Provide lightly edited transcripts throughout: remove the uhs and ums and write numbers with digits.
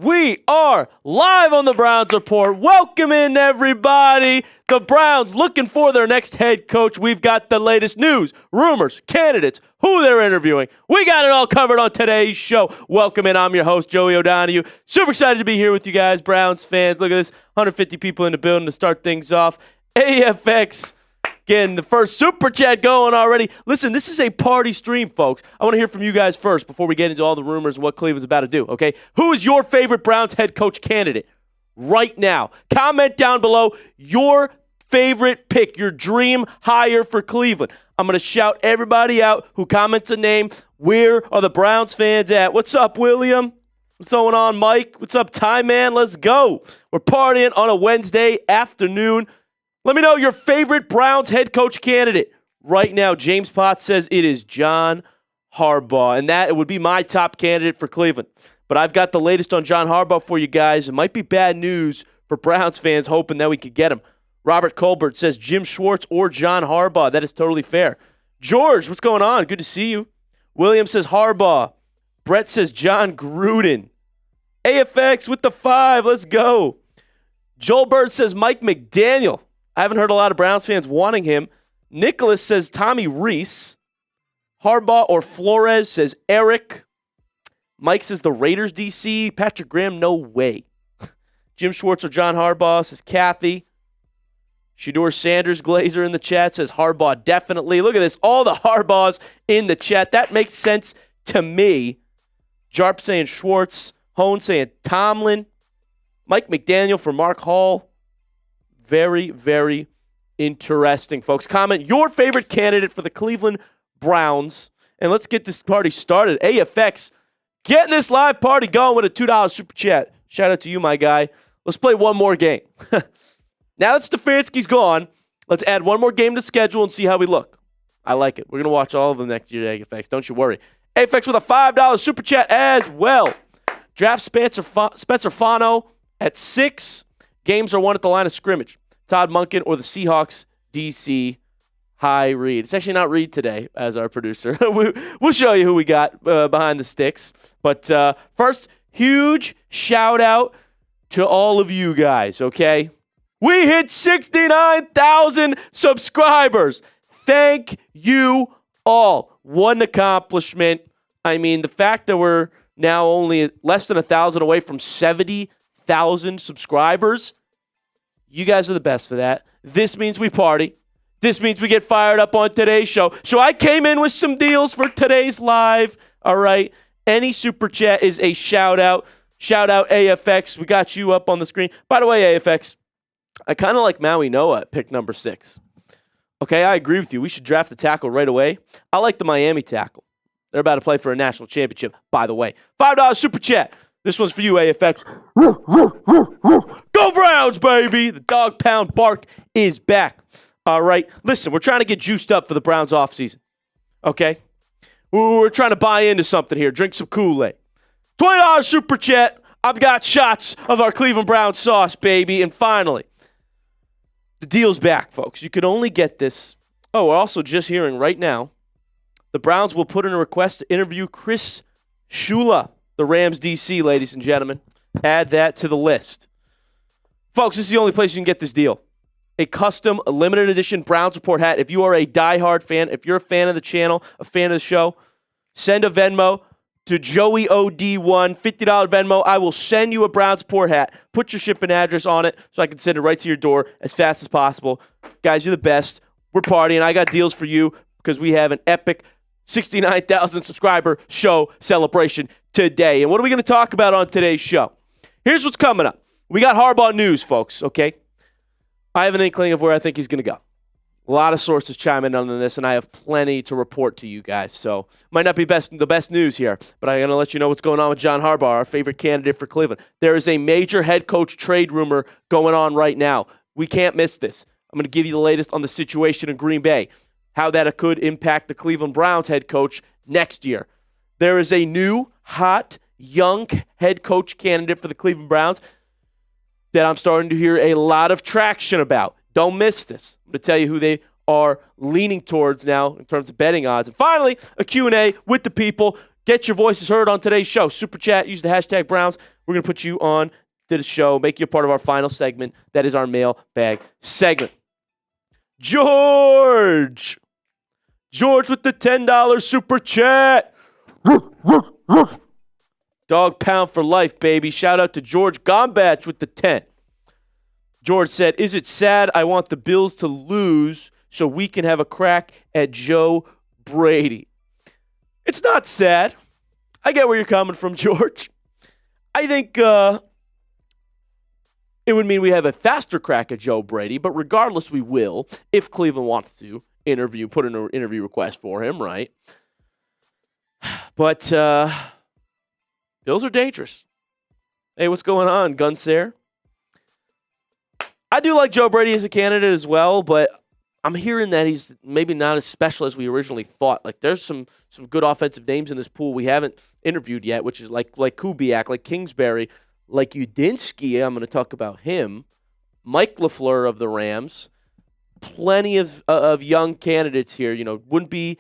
We are live on the Browns Report. Welcome in, everybody. The Browns looking for their next head coach. We've got the latest news, rumors, candidates, who they're interviewing. We got it all covered on today's show. Welcome in. I'm your host, Joey O'Donoghue. Super excited to be here with you guys, Browns fans. Look at this, 150 people in the building to start things off. AFX. Getting the first super chat going already. Listen, this is a party stream, folks. I want to hear from you guys first before we get into all the rumors and what Cleveland's about to do, okay? Who is your favorite Browns head coach candidate right now? Comment down below your favorite pick, your dream hire for Cleveland. I'm going to shout everybody out who comments a name. Where are the Browns fans at? What's up, William? What's going on, Mike? What's up, Time Man? Let's go. We're partying on a Wednesday afternoon. Let me know your favorite Browns head coach candidate. Right now, James Potts says it is John Harbaugh, and that it would be my top candidate for Cleveland. But I've got the latest on John Harbaugh for you guys. It might be bad news for Browns fans hoping that we could get him. Robert Colbert says Jim Schwartz or John Harbaugh. That is totally fair. George, what's going on? Good to see you. William says Harbaugh. Brett says John Gruden. AFX with the 5. Let's go. Joel Bird says Mike McDaniel. I haven't heard a lot of Browns fans wanting him. Nicholas says Tommy Reese. Harbaugh or Flores says Eric. Mike says the Raiders DC. Patrick Graham, no way. Jim Schwartz or John Harbaugh says Kathy. Shedeur Sanders Glazer in the chat says Harbaugh definitely. Look at this. All the Harbaughs in the chat. That makes sense to me. Jarp saying Schwartz. Hone saying Tomlin. Mike McDaniel for Mark Hall. Very, very interesting, folks. Comment your favorite candidate for the Cleveland Browns, and let's get this party started. AFX, getting this live party going with a $2 super chat. Shout out to you, my guy. Let's play one more game. Now that Stefanski's gone, let's add one more game to schedule and see how we look. I like it. We're going to watch all of them next year, AFX. Don't you worry. AFX with a $5 super chat as well. Draft Spencer Fano at 6. Games are won at the line of scrimmage. Todd Monken or the Seahawks, DC. Hi, Reed. It's actually not Reed today as our producer. We'll show you who we got behind the sticks. But first, huge shout-out to all of you guys, okay? We hit 69,000 subscribers. Thank you all. What an accomplishment. I mean, the fact that we're now only less than 1,000 away from 70,000 subscribers, you guys are the best for that. This means we party. This means we get fired up on today's show. So I came in with some deals for today's live. All right. Any super chat is a shout out. Shout out AFX. We got you up on the screen. By the way, AFX, I kind of like Maui Noah at pick number 6. Okay, I agree with you. We should draft the tackle right away. I like the Miami tackle. They're about to play for a national championship, by the way. $5 super chat. This one's for you, AFX. Go Browns, baby! The dog pound bark is back. All right. Listen, we're trying to get juiced up for the Browns offseason. Okay? We're trying to buy into something here. Drink some Kool-Aid. $20 super chat. I've got shots of our Cleveland Browns sauce, baby. And finally, the deal's back, folks. You can only get this. Oh, we're also just hearing right now, the Browns will put in a request to interview Chris Shula, the Rams DC, ladies and gentlemen. Add that to the list. Folks, this is the only place you can get this deal. A custom, a limited edition Browns Report hat. If you are a diehard fan, if you're a fan of the channel, a fan of the show, send a Venmo to JoeyOD1, $50 Venmo. I will send you a Browns Report hat. Put your shipping address on it so I can send it right to your door as fast as possible. Guys, you're the best. We're partying. I got deals for you because we have an epic 69,000 subscriber show celebration today. And what are we going to talk about on today's show? Here's what's coming up. We got Harbaugh news, folks, okay? I have an inkling of where I think he's going to go. A lot of sources chime in on this, and I have plenty to report to you guys. So might not be the best news here, but I'm going to let you know what's going on with John Harbaugh, our favorite candidate for Cleveland. There is a major head coach trade rumor going on right now. We can't miss this. I'm going to give you the latest on the situation in Green Bay, how that could impact the Cleveland Browns head coach next year. There is a new, hot, young head coach candidate for the Cleveland Browns that I'm starting to hear a lot of traction about. Don't miss this. I'm going to tell you who they are leaning towards now in terms of betting odds. And finally, a Q&A with the people. Get your voices heard on today's show. Super chat, use the hashtag Browns. We're going to put you on to the show, make you a part of our final segment. That is our mailbag segment. George with the $10 super chat. Dog pound for life, baby. Shout out to George Gombatch with the 10. George said, is it sad I want the Bills to lose so we can have a crack at Joe Brady? It's not sad. I get where you're coming from, George. I think it would mean we have a faster crack at Joe Brady, but regardless, we will, if Cleveland wants to put in an interview request for him, right? But Bills are dangerous. Hey, what's going on, Gunsair? I do like Joe Brady as a candidate as well, but I'm hearing that he's maybe not as special as we originally thought. Like, there's some good offensive names in this pool we haven't interviewed yet, which is like Kubiak, like Kingsbury, like Udinsky. I'm going to talk about him. Mike LaFleur of the Rams. Plenty of young candidates here. You know, wouldn't be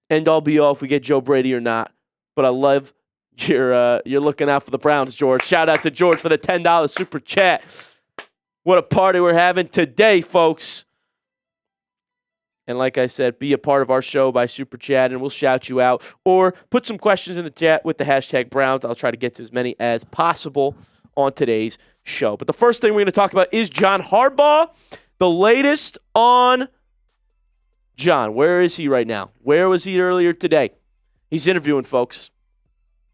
end all be all if we get Joe Brady or not. But I love you're looking out for the Browns, George. Shout out to George for the $10 super chat. What a party we're having today, folks. And like I said, be a part of our show by super chat, and we'll shout you out. Or put some questions in the chat with the hashtag Browns. I'll try to get to as many as possible on today's show. But the first thing we're going to talk about is John Harbaugh. The latest on John. Where is he right now? Where was he earlier today? He's interviewing, folks.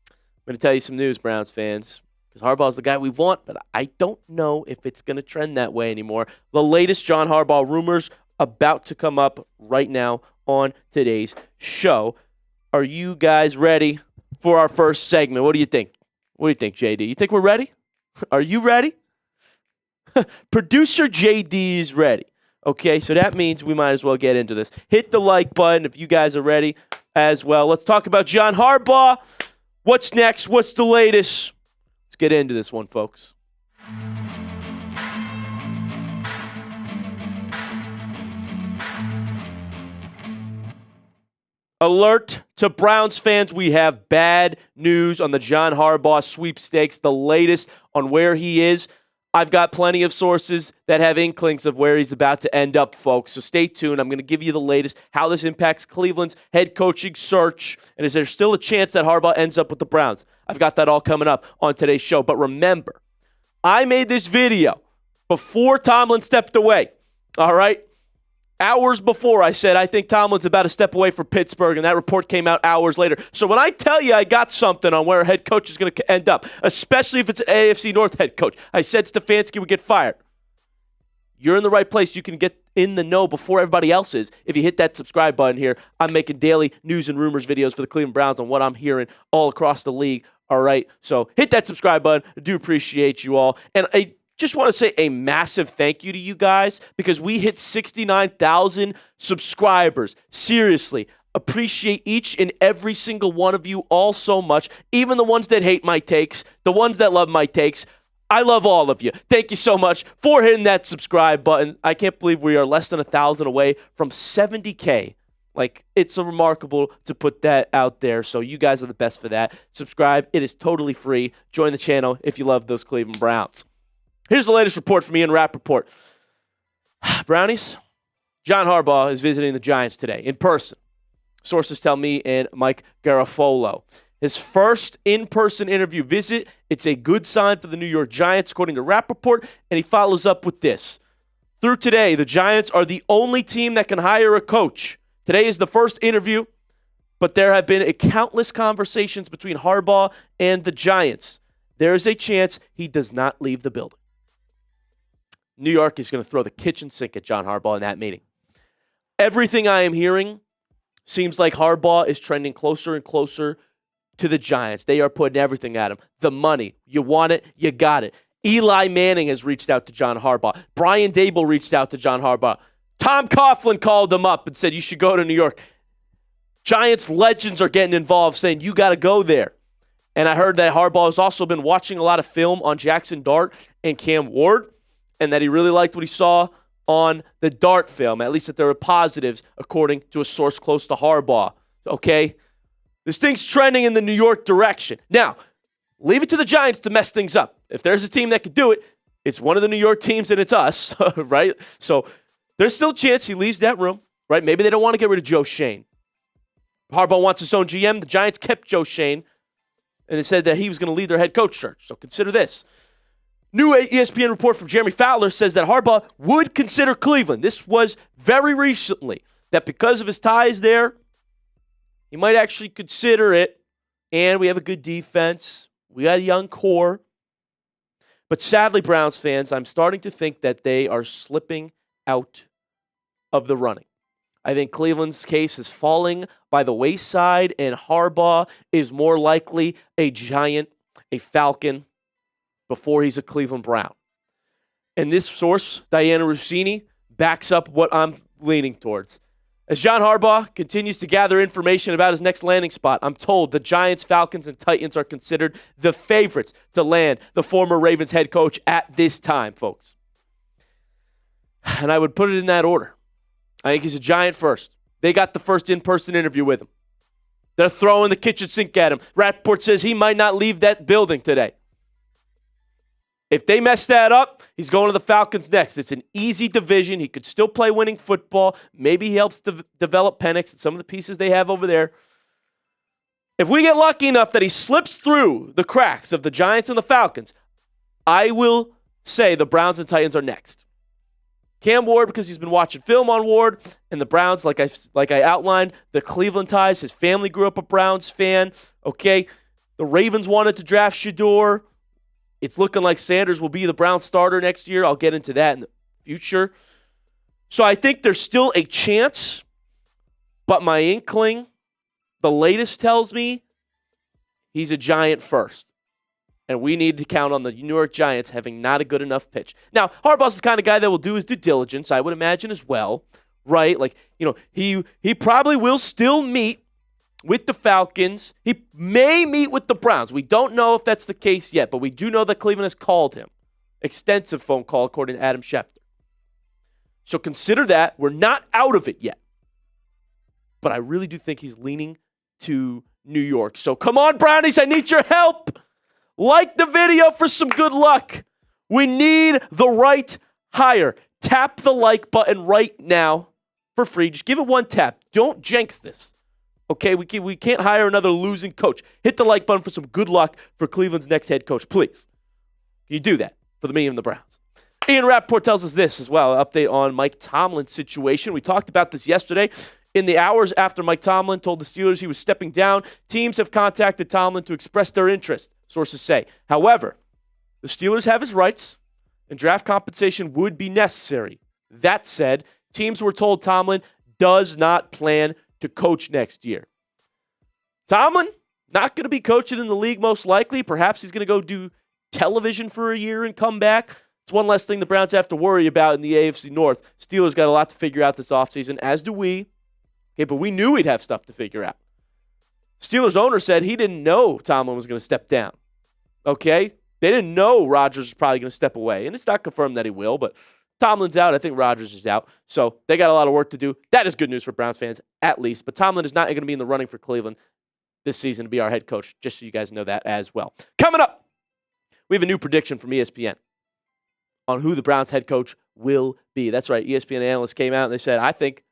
I'm going to tell you some news, Browns fans. Because Harbaugh's the guy we want, but I don't know if it's going to trend that way anymore. The latest John Harbaugh rumors about to come up right now on today's show. Are you guys ready for our first segment? What do you think? What do you think, JD? You think we're ready? Are you ready? Producer JD is ready. Okay, so that means we might as well get into this. Hit the like button if you guys are ready as well. Let's talk about John Harbaugh. What's next? What's the latest? Let's get into this one, folks. Alert to Browns fans, we have bad news on the John Harbaugh sweepstakes, the latest on where he is. I've got plenty of sources that have inklings of where he's about to end up, folks. So stay tuned. I'm going to give you the latest, how this impacts Cleveland's head coaching search, and is there still a chance that Harbaugh ends up with the Browns? I've got that all coming up on today's show. But remember, I made this video before Tomlin stepped away, all right? Hours before, I said, I think Tomlin's about to step away from Pittsburgh, and that report came out hours later. So when I tell you I got something on where a head coach is going to end up, especially if it's an AFC North head coach, I said Stefanski would get fired. You're in the right place. You can get in the know before everybody else is. If you hit that subscribe button here, I'm making daily news and rumors videos for the Cleveland Browns on what I'm hearing all across the league. All right, so hit that subscribe button. I do appreciate you all. And I just want to say a massive thank you to you guys because we hit 69,000 subscribers. Seriously, appreciate each and every single one of you all so much. Even the ones that hate my takes, the ones that love my takes. I love all of you. Thank you so much for hitting that subscribe button. I can't believe we are less than 1,000 away from 70K. Like, it's remarkable to put that out there. So you guys are the best for that. Subscribe. It is totally free. Join the channel if you love those Cleveland Browns. Here's the latest report from Ian Rappaport. Brownies, John Harbaugh is visiting the Giants today in person. Sources tell me and Mike Garafolo. His first in-person interview visit. It's a good sign for the New York Giants, according to Rappaport, and he follows up with this. Through today, the Giants are the only team that can hire a coach. Today is the first interview, but there have been countless conversations between Harbaugh and the Giants. There is a chance he does not leave the building. New York is going to throw the kitchen sink at John Harbaugh in that meeting. Everything I am hearing seems like Harbaugh is trending closer and closer to the Giants. They are putting everything at him. The money. You want it, you got it. Eli Manning has reached out to John Harbaugh. Brian Dable reached out to John Harbaugh. Tom Coughlin called him up and said, you should go to New York. Giants legends are getting involved saying, you got to go there. And I heard that Harbaugh has also been watching a lot of film on Jackson Dart and Cam Ward, and that he really liked what he saw on the Dart film, at least that there were positives, according to a source close to Harbaugh. Okay? This thing's trending in the New York direction. Now, leave it to the Giants to mess things up. If there's a team that could do it, it's one of the New York teams and it's us, right? So there's still a chance he leaves that room, right? Maybe they don't want to get rid of Joe Schoen. Harbaugh wants his own GM. The Giants kept Joe Schoen, and they said that he was going to lead their head coach search. So consider this. New ESPN report from Jeremy Fowler says that Harbaugh would consider Cleveland. This was very recently, that because of his ties there, he might actually consider it. And we have a good defense. We got a young core. But sadly, Browns fans, I'm starting to think that they are slipping out of the running. I think Cleveland's case is falling by the wayside, and Harbaugh is more likely a Giant, a Falcon, before he's a Cleveland Brown. And this source, Diana Rossini, backs up what I'm leaning towards. As John Harbaugh continues to gather information about his next landing spot, I'm told the Giants, Falcons, and Titans are considered the favorites to land the former Ravens head coach at this time, folks. And I would put it in that order. I think he's a Giant first. They got the first in-person interview with him. They're throwing the kitchen sink at him. Rappaport says he might not leave that building today. If they mess that up, he's going to the Falcons next. It's an easy division. He could still play winning football. Maybe he helps develop Penix and some of the pieces they have over there. If we get lucky enough that he slips through the cracks of the Giants and the Falcons, I will say the Browns and Titans are next. Cam Ward, because he's been watching film on Ward, and the Browns, like I outlined, the Cleveland ties. His family grew up a Browns fan. Okay, the Ravens wanted to draft Shedeur. It's looking like Sanders will be the Browns starter next year. I'll get into that in the future. So I think there's still a chance, but my inkling, the latest tells me he's a Giant first. And we need to count on the New York Giants having not a good enough pitch. Now, Harbaugh's the kind of guy that will do his due diligence, I would imagine as well, right? Like, he probably will still meet with the Falcons. He may meet with the Browns. We don't know if that's the case yet, but we do know that Cleveland has called him. Extensive phone call, according to Adam Schefter. So consider that. We're not out of it yet. But I really do think he's leaning to New York. So come on, Brownies, I need your help. Like the video for some good luck. We need the right hire. Tap the like button right now for free. Just give it one tap. Don't jinx this. Okay, we can't hire another losing coach. Hit the like button for some good luck for Cleveland's next head coach, please. Can you do that for me and the Browns? Ian Rappaport tells us this as well, an update on Mike Tomlin's situation. We talked about this yesterday. In the hours after Mike Tomlin told the Steelers he was stepping down, teams have contacted Tomlin to express their interest, sources say. However, the Steelers have his rights, and draft compensation would be necessary. That said, teams were told Tomlin does not plan to coach next year. Tomlin, not going to be coaching in the league most likely. Perhaps he's going to go do television for a year and come back. It's one less thing the Browns have to worry about in the AFC North. Steelers got a lot to figure out this offseason, as do we. Okay, but we knew we'd have stuff to figure out. Steelers owner said he didn't know Tomlin was going to step down. Okay? They didn't know Rodgers was probably going to step away. And it's not confirmed that he will, but Tomlin's out. I think Rodgers is out. So they got a lot of work to do. That is good news for Browns fans, at least. But Tomlin is not going to be in the running for Cleveland this season to be our head coach, just so you guys know that as well. Coming up, we have a new prediction from ESPN on who the Browns head coach will be. That's right. ESPN analysts came out and they said, I think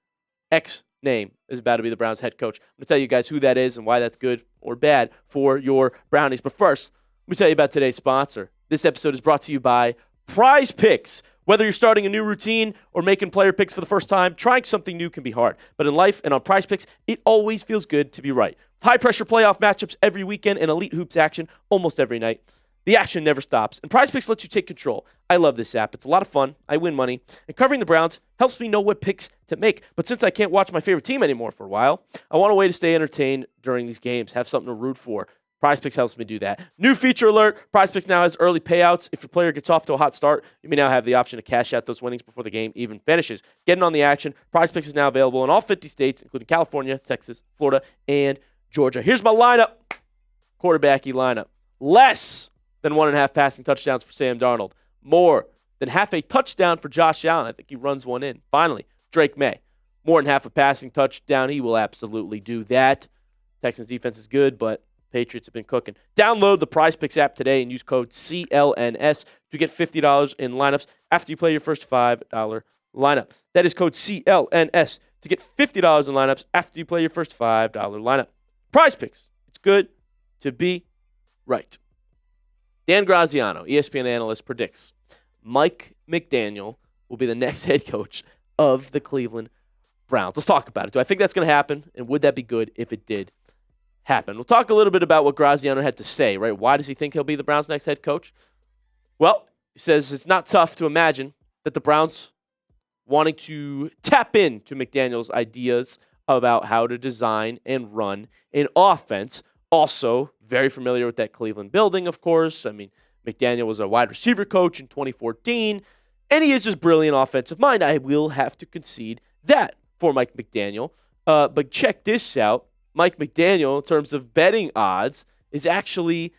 X name is about to be the Browns head coach. I'm going to tell you guys who that is and why that's good or bad for your Brownies. But first, let me tell you about today's sponsor. This episode is brought to you by Prize Picks. Whether you're starting a new routine or making player picks for the first time, trying something new can be hard. But in life and on Prize Picks, it always feels good to be right. High-pressure playoff matchups every weekend and elite hoops action almost every night. The action never stops, and Prize Picks lets you take control. I love this app. It's a lot of fun. I win money, and covering the Browns helps me know what picks to make. But since I can't watch my favorite team anymore for a while, I want a way to stay entertained during these games, have something to root for. Prize Picks helps me do that. New feature alert, Prize Picks now has early payouts. If your player gets off to a hot start, you may now have the option to cash out those winnings before the game even finishes. Getting on the action, Prize Picks is now available in all 50 states, including California, Texas, Florida, and Georgia. Here's my lineup. Quarterbacky lineup. Less than 1.5 passing touchdowns for Sam Darnold. More than half a touchdown for Josh Allen. I think he runs one in. Finally, Drake May. More than half a passing touchdown. He will absolutely do that. Texans defense is good, but Patriots have been cooking. Download the Prize Picks app today and use code CLNS to get $50 in lineups after you play your first $5 lineup. That is code CLNS to get $50 in lineups after you play your first $5 lineup. Prize Picks. It's good to be right. Dan Graziano, ESPN analyst, predicts Mike McDaniel will be the next head coach of the Cleveland Browns. Let's talk about it. Do I think that's going to happen? And would that be good if it did happen? We'll talk a little bit about what Graziano had to say, right? Why does he think he'll be the Browns' next head coach? Well, he says it's not tough to imagine that the Browns wanting to tap into McDaniel's ideas about how to design and run an offense. Also, very familiar with that Cleveland building, of course. I mean, McDaniel was a wide receiver coach in 2014, and he is just brilliant offensive mind. I will have to concede that for Mike McDaniel. But check this out. Mike McDaniel, in terms of betting odds, is actually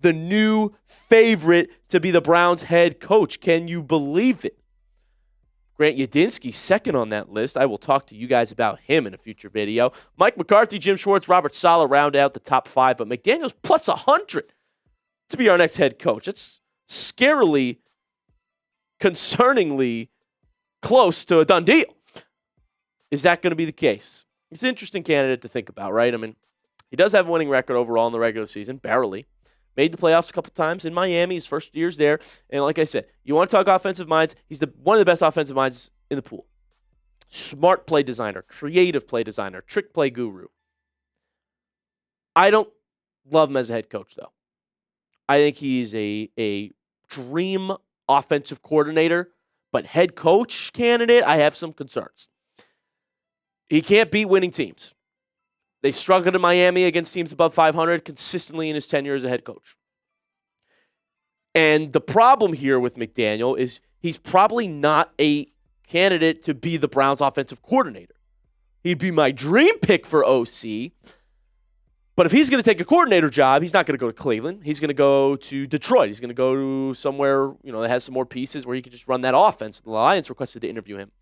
the new favorite to be the Browns head coach. Can you believe it? Grant Udinsky, second on that list. I will talk to you guys about him in a future video. Mike McCarthy, Jim Schwartz, Robert Saleh round out the top 5, but McDaniel's plus 100 to be our next head coach. That's scarily, concerningly close to a done deal. Is that going to be the case? He's an interesting candidate to think about, right? I mean, he does have a winning record overall in the regular season, barely. Made the playoffs a couple times in Miami, his first years there. And like I said, you want to talk offensive minds, he's one of the best offensive minds in the pool. Smart play designer, creative play designer, trick play guru. I don't love him as a head coach, though. I think he's a dream offensive coordinator, but head coach candidate, I have some concerns. He can't beat winning teams. They struggled in Miami against teams above 500 consistently in his tenure as a head coach. And the problem here with McDaniel is he's probably not a candidate to be the Browns offensive coordinator. He'd be my dream pick for OC. But if he's going to take a coordinator job, he's not going to go to Cleveland. He's going to go to Detroit. He's going to go to somewhere, that has some more pieces where he can just run that offense. The Lions requested to interview him.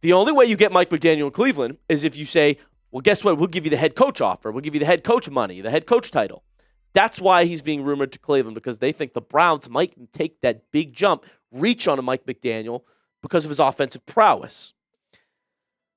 The only way you get Mike McDaniel in Cleveland is if you say, well, guess what? We'll give you the head coach offer. We'll give you the head coach money, the head coach title. That's why he's being rumored to Cleveland, because they think the Browns might take that big jump, reach on a Mike McDaniel because of his offensive prowess.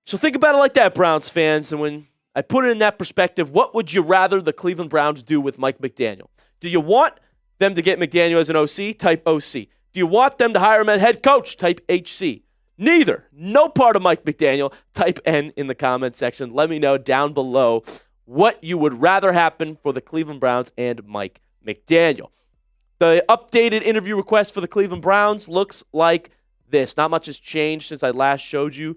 So think about it like that, Browns fans. And when I put it in that perspective, what would you rather the Cleveland Browns do with Mike McDaniel? Do you want them to get McDaniel as an OC? Type OC. Do you want them to hire him as head coach? Type HC. Neither. No part of Mike McDaniel. Type N in the comment section. Let me know down below what you would rather happen for the Cleveland Browns and Mike McDaniel. The updated interview request for the Cleveland Browns looks like this. Not much has changed since I last showed you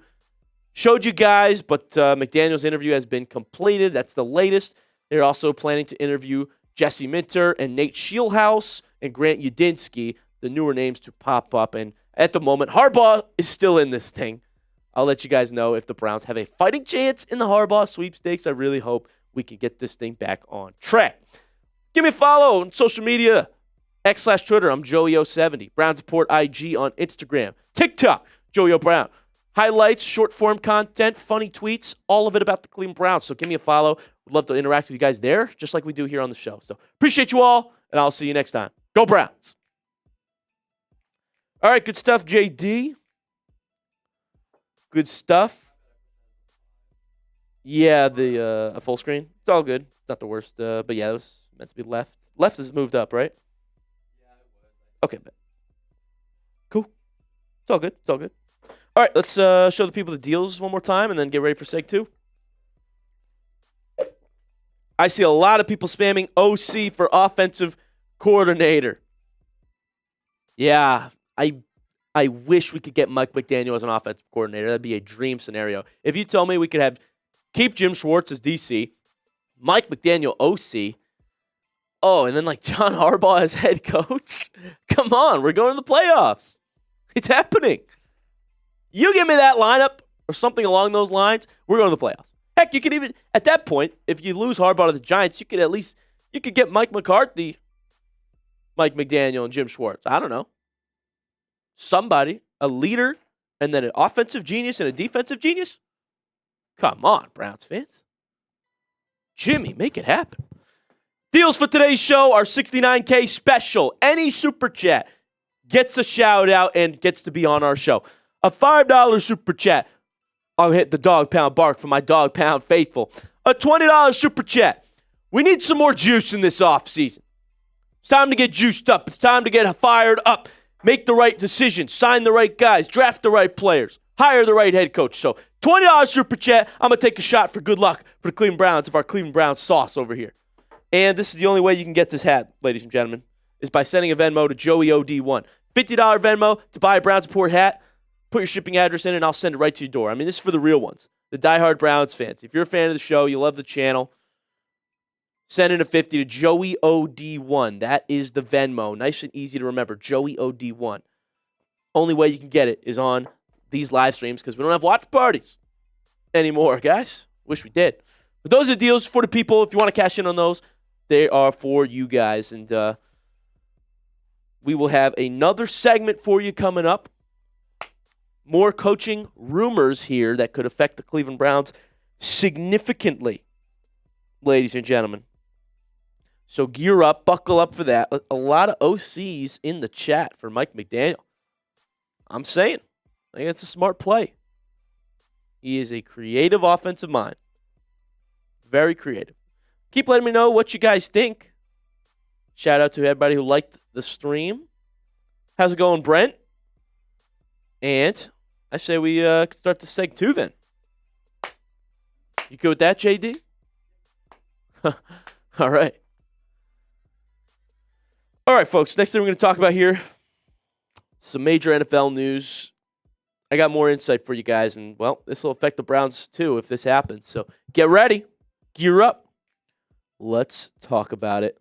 guys, but McDaniel's interview has been completed. That's the latest. They're also planning to interview Jesse Minter and Nate Scheelhaus and Grant Udinski, the newer names to pop up. And at the moment, Harbaugh is still in this thing. I'll let you guys know if the Browns have a fighting chance in the Harbaugh sweepstakes. I really hope we can get this thing back on track. Give me a follow on social media, X/Twitter. I'm Joey070. Browns Report IG on Instagram. TikTok, Joey Brown. Highlights, short-form content, funny tweets, all of it about the Cleveland Browns. So give me a follow. Would love to interact with you guys there, just like we do here on the show. So appreciate you all, and I'll see you next time. Go Browns! All right, good stuff, JD. Good stuff. Yeah, a full screen. It's all good. It's not the worst. But yeah, it was meant to be left. Left is moved up, right? Yeah, it was. Okay, cool. It's all good. It's all good. All right, let's show the people the deals one more time and then get ready for Seg 2. I see a lot of people spamming OC for offensive coordinator. Yeah, I wish we could get Mike McDaniel as an offensive coordinator. That'd be a dream scenario. If you told me we could keep Jim Schwartz as DC, Mike McDaniel OC, and then John Harbaugh as head coach. Come on, we're going to the playoffs. It's happening. You give me that lineup or something along those lines, we're going to the playoffs. Heck, you could even, at that point, if you lose Harbaugh to the Giants, you could get Mike McCarthy, Mike McDaniel, and Jim Schwartz. I don't know. Somebody, a leader, and then an offensive genius and a defensive genius? Come on, Browns fans. Jimmy, make it happen. Deals for today's show are $69K special. Any super chat gets a shout out and gets to be on our show. A $5 super chat, I'll hit the dog pound bark for my dog pound faithful. A $20 super chat. We need some more juice in this offseason. It's time to get juiced up. It's time to get fired up. Make the right decisions. Sign the right guys. Draft the right players. Hire the right head coach. So $20 super chat. I'm going to take a shot for good luck for the Cleveland Browns of our Cleveland Browns sauce over here. And this is the only way you can get this hat, ladies and gentlemen, is by sending a Venmo to JoeyOD1. $50 Venmo to buy a Browns Report hat. Put your shipping address in, and I'll send it right to your door. I mean, this is for the real ones, the diehard Browns fans. If you're a fan of the show, you love the channel, send in a 50 to JoeyOD1. That is the Venmo. Nice and easy to remember, JoeyOD1. Only way you can get it is on these live streams because we don't have watch parties anymore, guys. Wish we did. But those are the deals for the people. If you want to cash in on those, they are for you guys. And we will have another segment for you coming up. More coaching rumors here that could affect the Cleveland Browns significantly, ladies and gentlemen. So gear up, buckle up for that. A lot of OCs in the chat for Mike McDaniel. I'm saying, I think it's a smart play. He is a creative offensive mind. Very creative. Keep letting me know what you guys think. Shout out to everybody who liked the stream. How's it going, Brent? And I say we start the seg 2 then. You good with that, JD? All right. All right, folks. Next thing we're going to talk about here, some major NFL news. I got more insight for you guys, and, well, this will affect the Browns too if this happens. So get ready. Gear up. Let's talk about it.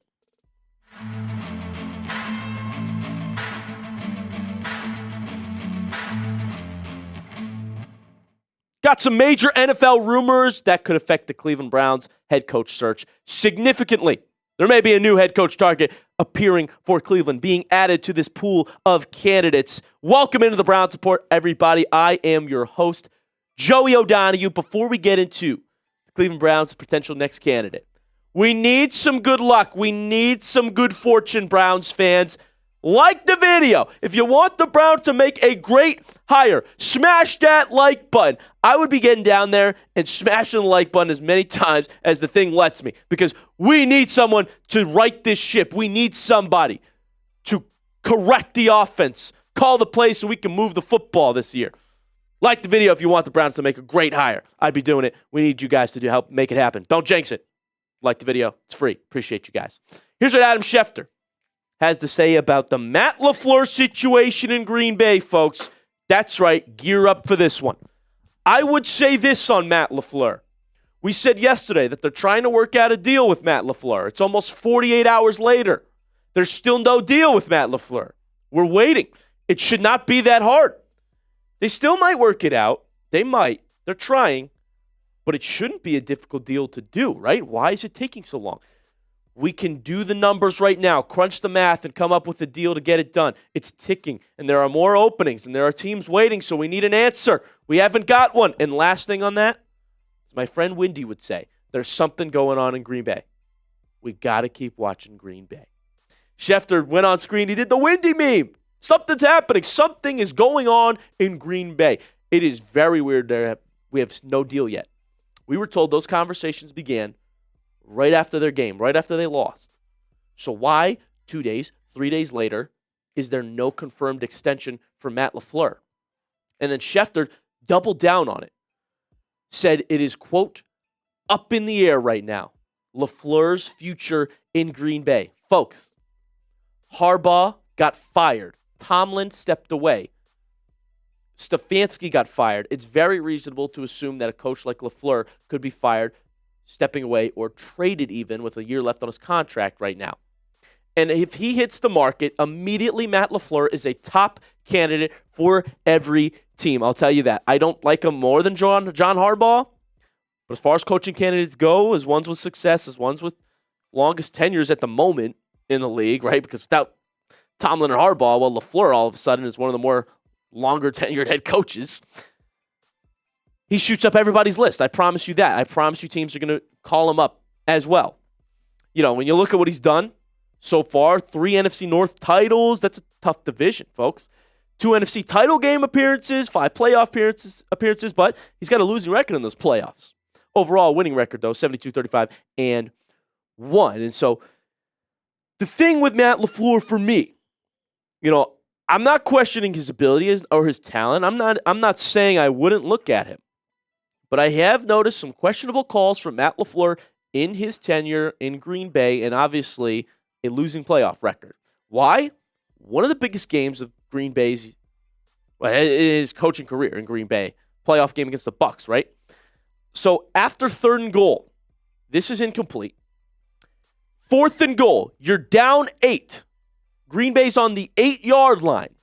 Got some major NFL rumors that could affect the Cleveland Browns head coach search significantly. There may be a new head coach target appearing for Cleveland, being added to this pool of candidates. Welcome into the Browns Report, everybody. I am your host, Joey O'Donoghue. Before we get into the Cleveland Browns' potential next candidate, we need some good luck. We need some good fortune, Browns fans. Like the video. If you want the Browns to make a great hire, smash that like button. I would be getting down there and smashing the like button as many times as the thing lets me because we need someone to right this ship. We need somebody to correct the offense, call the plays so we can move the football this year. Like the video if you want the Browns to make a great hire. I'd be doing it. We need you guys to help make it happen. Don't jinx it. Like the video. It's free. Appreciate you guys. Here's what Adam Schefter has to say about the Matt LaFleur situation in Green Bay, folks. That's right. Gear up for this one. I would say this on Matt LaFleur. We said yesterday that they're trying to work out a deal with Matt LaFleur. It's almost 48 hours later. There's still no deal with Matt LaFleur. We're waiting. It should not be that hard. They still might work it out. They might. They're trying. But it shouldn't be a difficult deal to do, right? Why is it taking so long? We can do the numbers right now, crunch the math, and come up with a deal to get it done. It's ticking, and there are more openings, and there are teams waiting, so we need an answer. We haven't got one. And last thing on that, as my friend Windy would say, there's something going on in Green Bay. We got to keep watching Green Bay. Schefter went on screen. He did the Windy meme. Something's happening. Something is going on in Green Bay. It is very weird that we have no deal yet. We were told those conversations began right after their game, right after they lost. So why 2 days, 3 days later, is there no confirmed extension for Matt LaFleur? And then Schefter doubled down on it. Said it is, quote, up in the air right now. LaFleur's future in Green Bay. Folks, Harbaugh got fired. Tomlin stepped away. Stefanski got fired. It's very reasonable to assume that a coach like LaFleur could be fired, stepping away, or traded even with a year left on his contract right now. And if he hits the market, immediately Matt LaFleur is a top candidate for every team. I'll tell you that. I don't like him more than John Harbaugh, but as far as coaching candidates go, as ones with success, as ones with longest tenures at the moment in the league, right? Because without Tomlin and Harbaugh, well, LaFleur all of a sudden is one of the more longer tenured head coaches. He shoots up everybody's list. I promise you that. I promise you teams are going to call him up as well. When you look at what he's done so far, 3 NFC North titles, that's a tough division, folks. 2 NFC title game appearances, 5 playoff appearances, but he's got a losing record in those playoffs. Overall winning record, though, 72-35 and 1. And so the thing with Matt LaFleur for me, I'm not questioning his ability or his talent. I'm not saying I wouldn't look at him. But I have noticed some questionable calls from Matt LaFleur in his tenure in Green Bay, and obviously a losing playoff record. Why? One of the biggest games of Green Bay's his coaching career in Green Bay, playoff game against the Bucs, right? So after 3rd and goal, this is incomplete. 4th and goal, you're down 8. Green Bay's on the 8-yard line.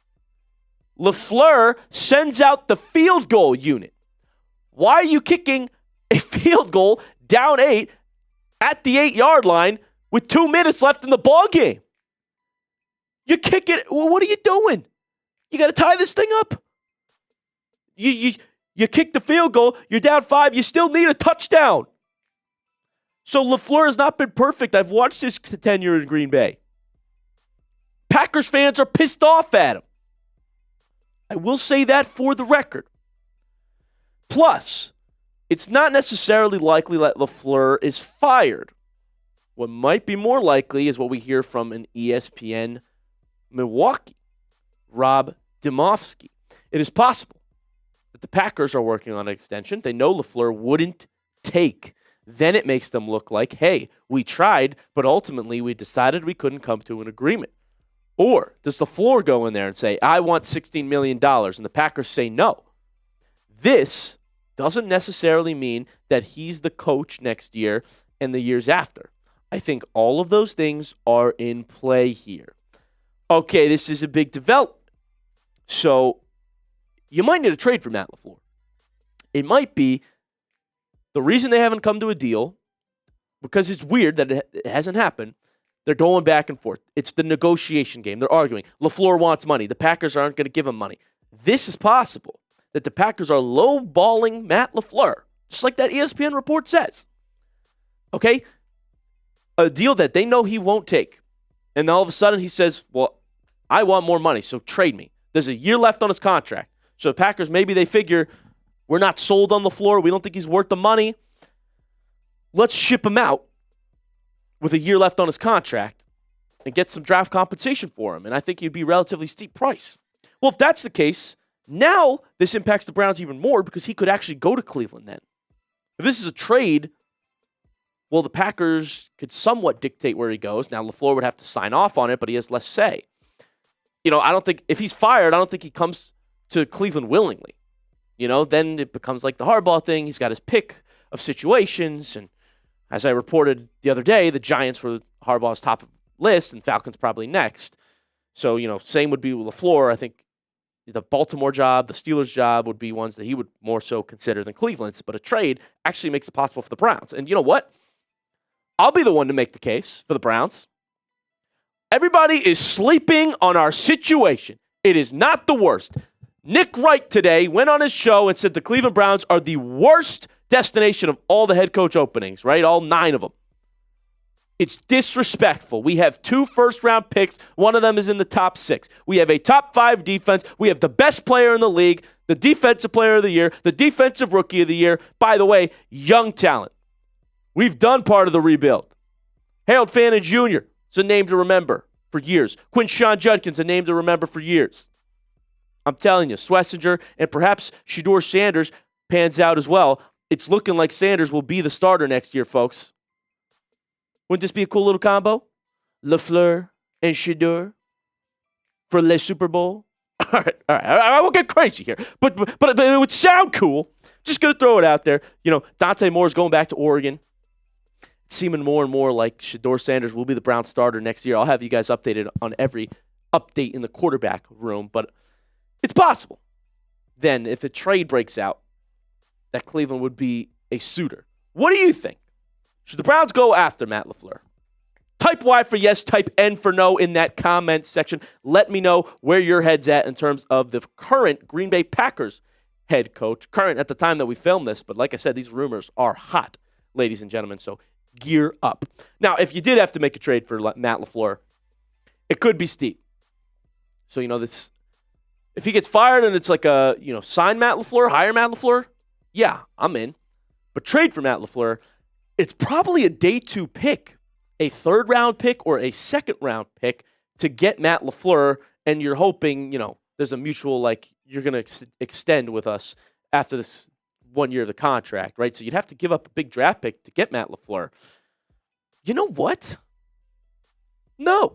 LaFleur sends out the field goal unit. Why are you kicking a field goal down 8 at the 8-yard line with 2 minutes left in the ball game? You kick it. Well, what are you doing? You got to tie this thing up. You kick the field goal. You're down 5. You still need a touchdown. So LaFleur has not been perfect. I've watched his tenure in Green Bay. Packers fans are pissed off at him. I will say that for the record. Plus, it's not necessarily likely that LaFleur is fired. What might be more likely is what we hear from an ESPN Milwaukee, Rob Demovsky. It is possible that the Packers are working on an extension. They know LaFleur wouldn't take. Then it makes them look like, hey, we tried, but ultimately we decided we couldn't come to an agreement. Or does LaFleur go in there and say, I want $16 million, and the Packers say no? This doesn't necessarily mean that he's the coach next year and the years after. I think all of those things are in play here. Okay, this is a big development. So you might need a trade for Matt LaFleur. It might be the reason they haven't come to a deal, because it's weird that it hasn't happened. They're going back and forth. It's the negotiation game. They're arguing. LaFleur wants money. The Packers aren't going to give him money. This is possible, that the Packers are lowballing Matt LaFleur, just like that ESPN report says. Okay? A deal that they know he won't take. And all of a sudden he says, well, I want more money, so trade me. There's a year left on his contract. So the Packers, maybe they figure, we're not sold on LaFleur. We don't think he's worth the money. Let's ship him out with a year left on his contract and get some draft compensation for him. And I think he'd be a relatively steep price. Well, if that's the case, now this impacts the Browns even more because he could actually go to Cleveland then. If this is a trade, well, the Packers could somewhat dictate where he goes. Now, LaFleur would have to sign off on it, but he has less say. I don't think, if he's fired, I don't think he comes to Cleveland willingly. Then it becomes like the Harbaugh thing. He's got his pick of situations. And as I reported the other day, the Giants were Harbaugh's top list and Falcons probably next. So, same would be with LaFleur. I think the Baltimore job, the Steelers job would be ones that he would more so consider than Cleveland's. But a trade actually makes it possible for the Browns. And you know what? I'll be the one to make the case for the Browns. Everybody is sleeping on our situation. It is not the worst. Nick Wright today went on his show and said the Cleveland Browns are the worst destination of all the head coach openings, right? All 9 of them. It's disrespectful. We have 2 first-round picks. One of them is in the top 6. We have a top 5 defense. We have the best player in the league, the defensive player of the year, the defensive rookie of the year. By the way, young talent. We've done part of the rebuild. Harold Fannin Jr. is a name to remember for years. Quinshon Judkins, a name to remember for years. I'm telling you, Schlesinger and perhaps Shedeur Sanders pans out as well. It's looking like Sanders will be the starter next year, folks. Wouldn't this be a cool little combo? LaFleur and Shedeur for Le Super Bowl? All right. I won't get crazy here, but it would sound cool. Just going to throw it out there. Dante Moore's going back to Oregon. It's seeming more and more like Shedeur Sanders will be the Browns starter next year. I'll have you guys updated on every update in the quarterback room, but it's possible. Then, if a trade breaks out, that Cleveland would be a suitor. What do you think? Should the Browns go after Matt LaFleur? Type Y for yes, type N for no in that comment section. Let me know where your head's at in terms of the current Green Bay Packers head coach. Current at the time that we filmed this, but like I said, these rumors are hot, ladies and gentlemen. So gear up. Now, if you did have to make a trade for Matt LaFleur, it could be steep. So, this, if he gets fired and it's like sign Matt LaFleur, hire Matt LaFleur, yeah, I'm in. But trade for Matt LaFleur, it's probably a day 2 pick, a 3rd round pick or a 2nd round pick to get Matt LaFleur, and you're hoping, there's a mutual, you're going to extend with us after this 1 year of the contract, right? So you'd have to give up a big draft pick to get Matt LaFleur. You know what? No.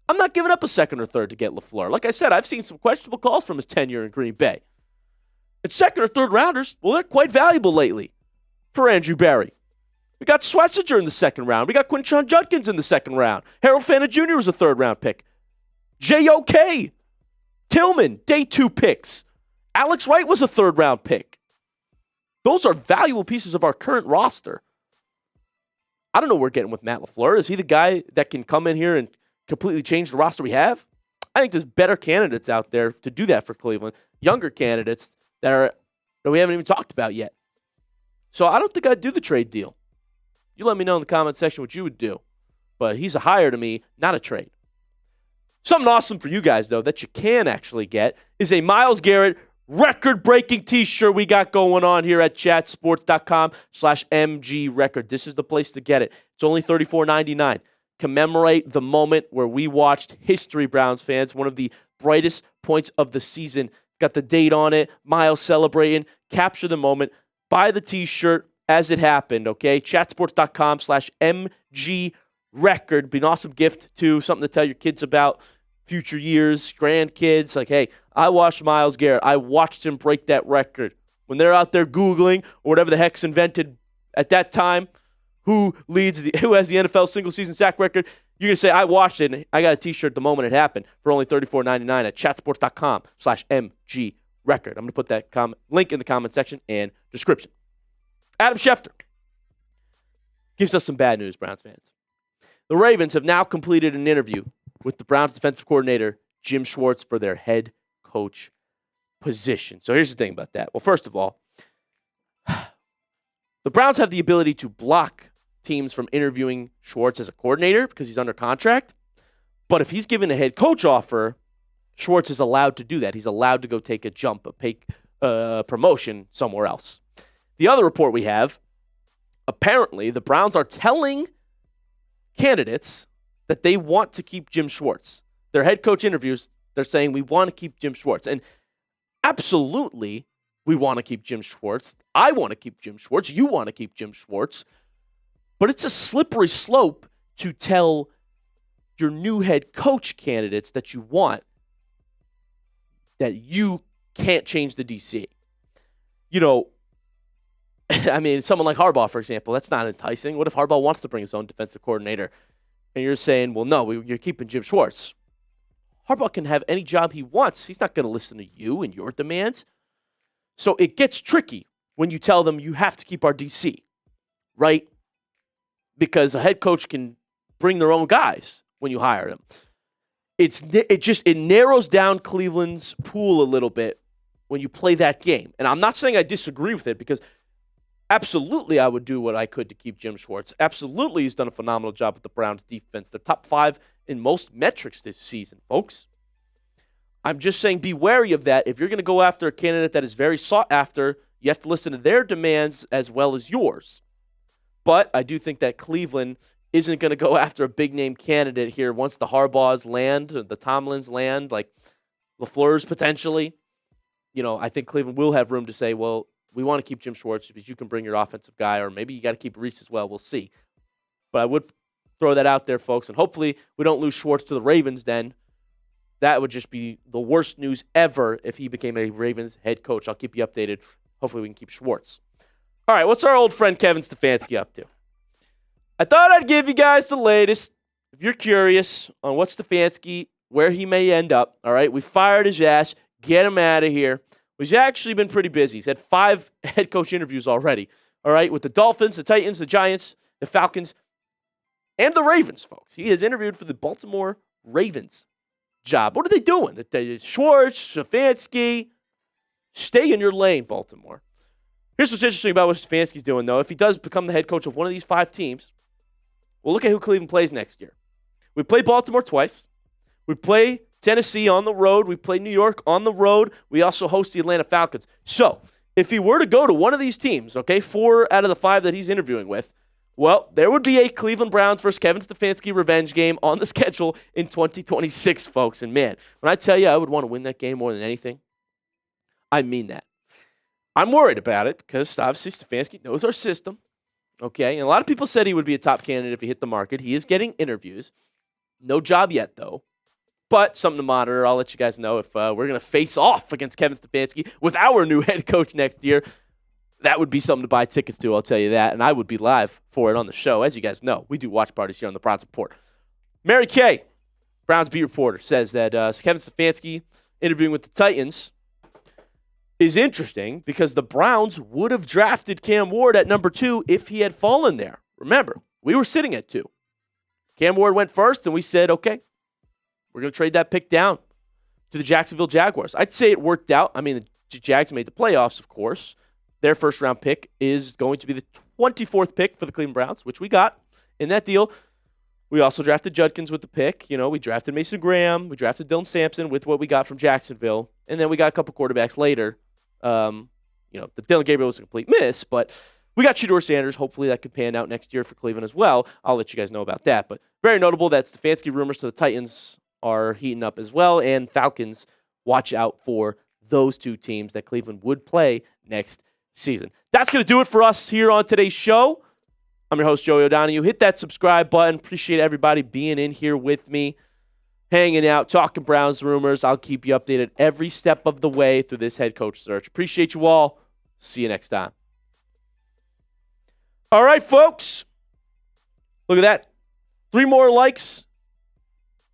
I'm not giving up a 2nd or 3rd to get LaFleur. Like I said, I've seen some questionable calls from his tenure in Green Bay. And 2nd or 3rd rounders, well, they're quite valuable lately for Andrew Berry. We got Swessinger in the 2nd round. We got Quinshon Judkins in the 2nd round. Harold Fanta Jr. was a 3rd round pick. J.O.K. Tillman, day 2 picks. Alex Wright was a 3rd round pick. Those are valuable pieces of our current roster. I don't know what we're getting with Matt LaFleur. Is he the guy that can come in here and completely change the roster we have? I think there's better candidates out there to do that for Cleveland. Younger candidates that we haven't even talked about yet. So I don't think I'd do the trade deal. You let me know in the comment section what you would do. But he's a hire to me, not a trade. Something awesome for you guys, though, that you can actually get is a Myles Garrett record-breaking t-shirt we got going on here at chatsports.com/MGRecord. This is the place to get it. It's only $34.99. Commemorate the moment where we watched history, Browns fans, one of the brightest points of the season. Got the date on it, Miles celebrating. Capture the moment. Buy the t-shirt as it happened, okay? Chatsports.com/MGRecord. Be an awesome gift, too. Something to tell your kids about. Future years, grandkids, like, hey, I watched Myles Garrett. I watched him break that record. When they're out there Googling or whatever the heck's invented at that time, who has the NFL single-season sack record, you're going to say, I watched it, and I got a t-shirt the moment it happened for only $34.99 at chatsports.com/MGRecord. I'm going to put that link in the comment section and description. Adam Schefter gives us some bad news, Browns fans. The Ravens have now completed an interview with the Browns defensive coordinator, Jim Schwartz, for their head coach position. So here's the thing about that. Well, first of all, the Browns have the ability to block teams from interviewing Schwartz as a coordinator because he's under contract. But if he's given a head coach offer, Schwartz is allowed to do that. He's allowed to go take a jump, a promotion somewhere else. The other report we have, apparently the Browns are telling candidates that they want to keep Jim Schwartz. Their head coach interviews, they're saying we want to keep Jim Schwartz. And absolutely, we want to keep Jim Schwartz. I want to keep Jim Schwartz. You want to keep Jim Schwartz. But it's a slippery slope to tell your new head coach candidates that you want that you can't change the DC. I mean, someone like Harbaugh, for example, that's not enticing. What if Harbaugh wants to bring his own defensive coordinator? And you're saying, well, no, you're keeping Jim Schwartz. Harbaugh can have any job he wants. He's not going to listen to you and your demands. So it gets tricky when you tell them you have to keep our DC, right? Because a head coach can bring their own guys when you hire them. It narrows down Cleveland's pool a little bit when you play that game. And I'm not saying I disagree with it, because absolutely I would do what I could to keep Jim Schwartz. Absolutely he's done a phenomenal job with the Browns defense. They're top 5 in most metrics this season, folks. I'm just saying be wary of that. If you're going to go after a candidate that is very sought after, you have to listen to their demands as well as yours. But I do think that Cleveland isn't going to go after a big-name candidate here once the Harbaughs land, or the Tomlins land, like LaFleur's potentially. I think Cleveland will have room to say, well, we want to keep Jim Schwartz because you can bring your offensive guy, or maybe you got to keep Reese as well. We'll see. But I would throw that out there, folks, and hopefully we don't lose Schwartz to the Ravens then. That would just be the worst news ever if he became a Ravens head coach. I'll keep you updated. Hopefully we can keep Schwartz. All right, what's our old friend Kevin Stefanski up to? I thought I'd give you guys the latest. If you're curious on what Stefanski, where he may end up, all right, we fired his ass. Get him out of here. He's actually been pretty busy. He's had 5 head coach interviews already, all right, with the Dolphins, the Titans, the Giants, the Falcons, and the Ravens, folks. He has interviewed for the Baltimore Ravens job. What are they doing? Schwartz, Stefanski, stay in your lane, Baltimore. Here's what's interesting about what Stefanski's doing, though. If he does become the head coach of one of these 5 teams, well, look at who Cleveland plays next year. We play Baltimore twice. We play Tennessee on the road. We play New York on the road. We also host the Atlanta Falcons. So if he were to go to one of these teams, okay, 4 out of the 5 that he's interviewing with, well, there would be a Cleveland Browns versus Kevin Stefanski revenge game on the schedule in 2026, folks. And, man, when I tell you I would want to win that game more than anything, I mean that. I'm worried about it because, obviously, Stefanski knows our system, okay? And a lot of people said he would be a top candidate if he hit the market. He is getting interviews. No job yet, though. But something to monitor. I'll let you guys know if we're going to face off against Kevin Stefanski with our new head coach next year. That would be something to buy tickets to, I'll tell you that. And I would be live for it on the show. As you guys know, we do watch parties here on the Browns Report. Mary Kay, Browns beat reporter, says that Kevin Stefanski interviewing with the Titans is interesting because the Browns would have drafted Cam Ward at number 2 if he had fallen there. Remember, we were sitting at 2. Cam Ward went first, and we said, okay, we're going to trade that pick down to the Jacksonville Jaguars. I'd say it worked out. I mean, the Jags made the playoffs, of course. Their first-round pick is going to be the 24th pick for the Cleveland Browns, which we got in that deal. We also drafted Judkins with the pick. You know, we drafted Mason Graham. We drafted Dylan Sampson with what we got from Jacksonville. And then we got a couple quarterbacks later. The Dylan Gabriel was a complete miss, but we got Shedeur Sanders. Hopefully that could pan out next year for Cleveland as well. I'll let you guys know about that. But very notable that Stefanski rumors to the Titans are heating up as well. And Falcons, watch out for those 2 teams that Cleveland would play next season. That's going to do it for us here on today's show. I'm your host, Joey O'Donoghue. Hit that subscribe button. Appreciate everybody being in here with me, hanging out, talking Browns rumors. I'll keep you updated every step of the way through this head coach search. Appreciate you all. See you next time. All right, folks. Look at that. 3 more likes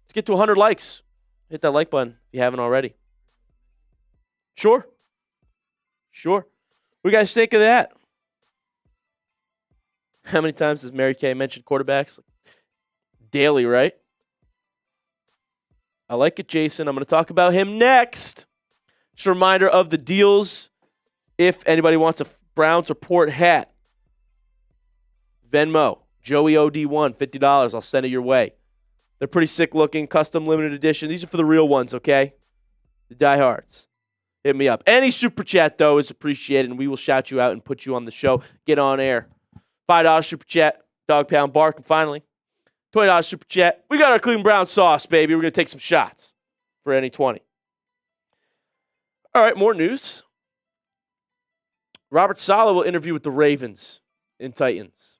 to get to 100 likes. Hit that like button if you haven't already. Sure. What do you guys think of that? How many times has Mary Kay mentioned quarterbacks? Daily, right? I like it, Jason. I'm going to talk about him next. Just a reminder of the deals. If anybody wants a Browns Report hat, Venmo, Joey OD1, $50. I'll send it your way. They're pretty sick looking, custom limited edition. These are for the real ones, okay? The diehards. Hit me up. Any super chat, though, is appreciated, and we will shout you out and put you on the show. Get on air. $5 super chat, dog pound bark, and finally, $20 super chat. We got our Cleveland Brown sauce, baby. We're going to take some shots for any 20. All right, more news. Robert Saleh will interview with the Ravens and Titans.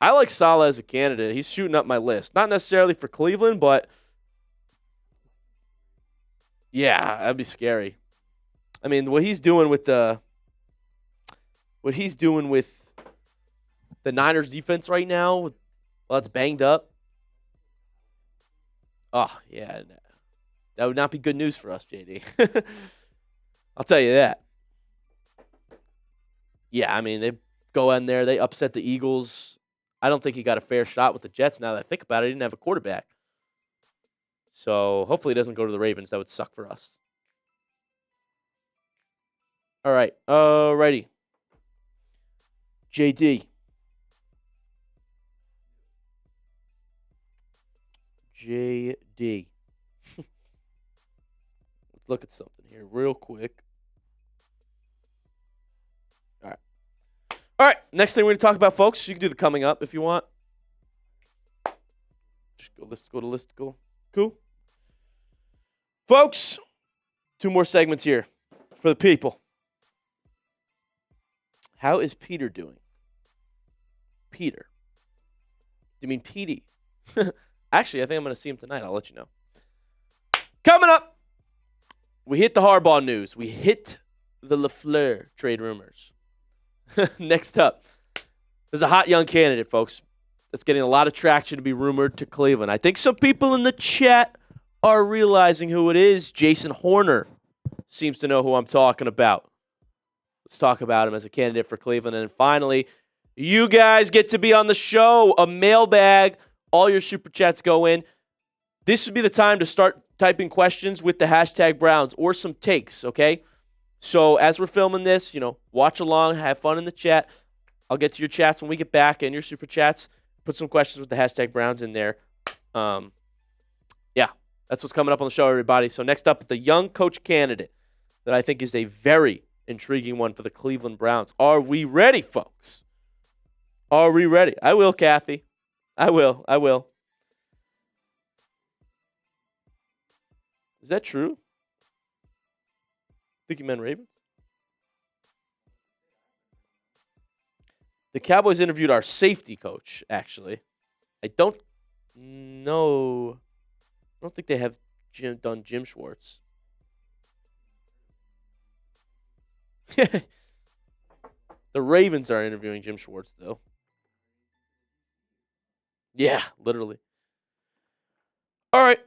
I like Saleh as a candidate. He's shooting up my list. Not necessarily for Cleveland, but yeah, that'd be scary. I mean, what he's doing with the Niners defense right now, well, it's banged up. Oh, yeah. That would not be good news for us, JD. I'll tell you that. Yeah, I mean, they go in there, they upset the Eagles. I don't think he got a fair shot with the Jets now that I think about it. He didn't have a quarterback. So hopefully he doesn't go to the Ravens. That would suck for us. All right. Alrighty. JD. JD. Let's look at something here real quick. All right, next thing we're going to talk about, folks, you can do the coming up if you want. Just go to listicle. Cool. Folks, 2 more segments here for the people. How is Peter doing? Peter. Do you mean Petey? Actually, I think I'm going to see him tonight. I'll let you know. Coming up, we hit the Harbaugh news. We hit the LaFleur trade rumors. Next up, there's a hot young candidate, folks, that's getting a lot of traction to be rumored to Cleveland. I think some people in the chat are realizing who it is. Jason Horner seems to know who I'm talking about. Let's talk about him as a candidate for Cleveland. And finally, you guys get to be on the show. A mailbag. All your super chats go in. This would be the time to start typing questions with the hashtag Browns or some takes, okay? So as we're filming this, watch along, have fun in the chat. I'll get to your chats when we get back and your super chats. Put some questions with the hashtag Browns in there. Yeah, that's what's coming up on the show, everybody. So next up, the young coach candidate that I think is a very intriguing one for the Cleveland Browns. Are we ready, folks? Are we ready? I will, Kathy. I will. Is that true? Think you meant Ravens? The Cowboys interviewed our safety coach, actually. I don't know. I don't think they have done Jim Schwartz. The Ravens are interviewing Jim Schwartz, though. Yeah, literally. All right.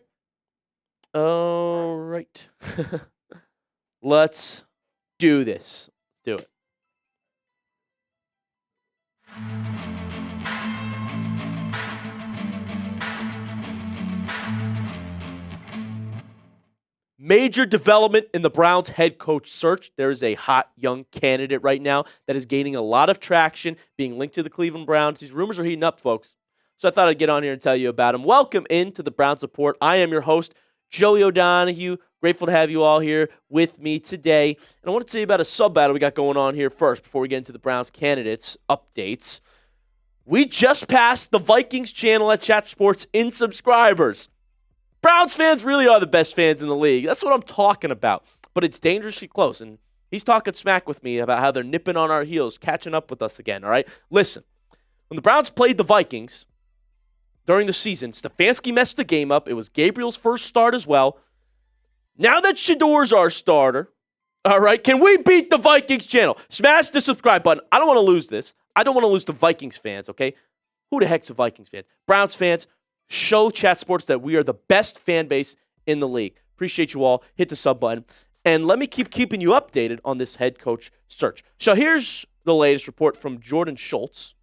Let's do this. Let's do it. Major development in the Browns head coach search. There is a hot young candidate right now that is gaining a lot of traction, being linked to the Cleveland Browns. These rumors are heating up, folks. So I thought I'd get on here and tell you about him. Welcome into the Browns Report. I am your host, Joey O'Donohue. Grateful to have you all here with me today. And I want to tell you about a sub battle we got going on here first before we get into the Browns candidates updates. We just passed the Vikings channel at Chat Sports in subscribers. Browns fans really are the best fans in the league. That's what I'm talking about. But it's dangerously close. And he's talking smack with me about how they're nipping on our heels, catching up with us again, all right? Listen, when the Browns played the Vikings during the season, Stefanski messed the game up. It was Gabriel's first start as well. Now that Shedeur's our starter, all right, can we beat the Vikings channel? Smash the subscribe button. I don't want to lose this. I don't want to lose to Vikings fans, okay? Who the heck's a Vikings fan? Browns fans, show Chat Sports that we are the best fan base in the league. Appreciate you all. Hit the sub button. And let me keeping you updated on this head coach search. So here's the latest report from Jordan Schultz.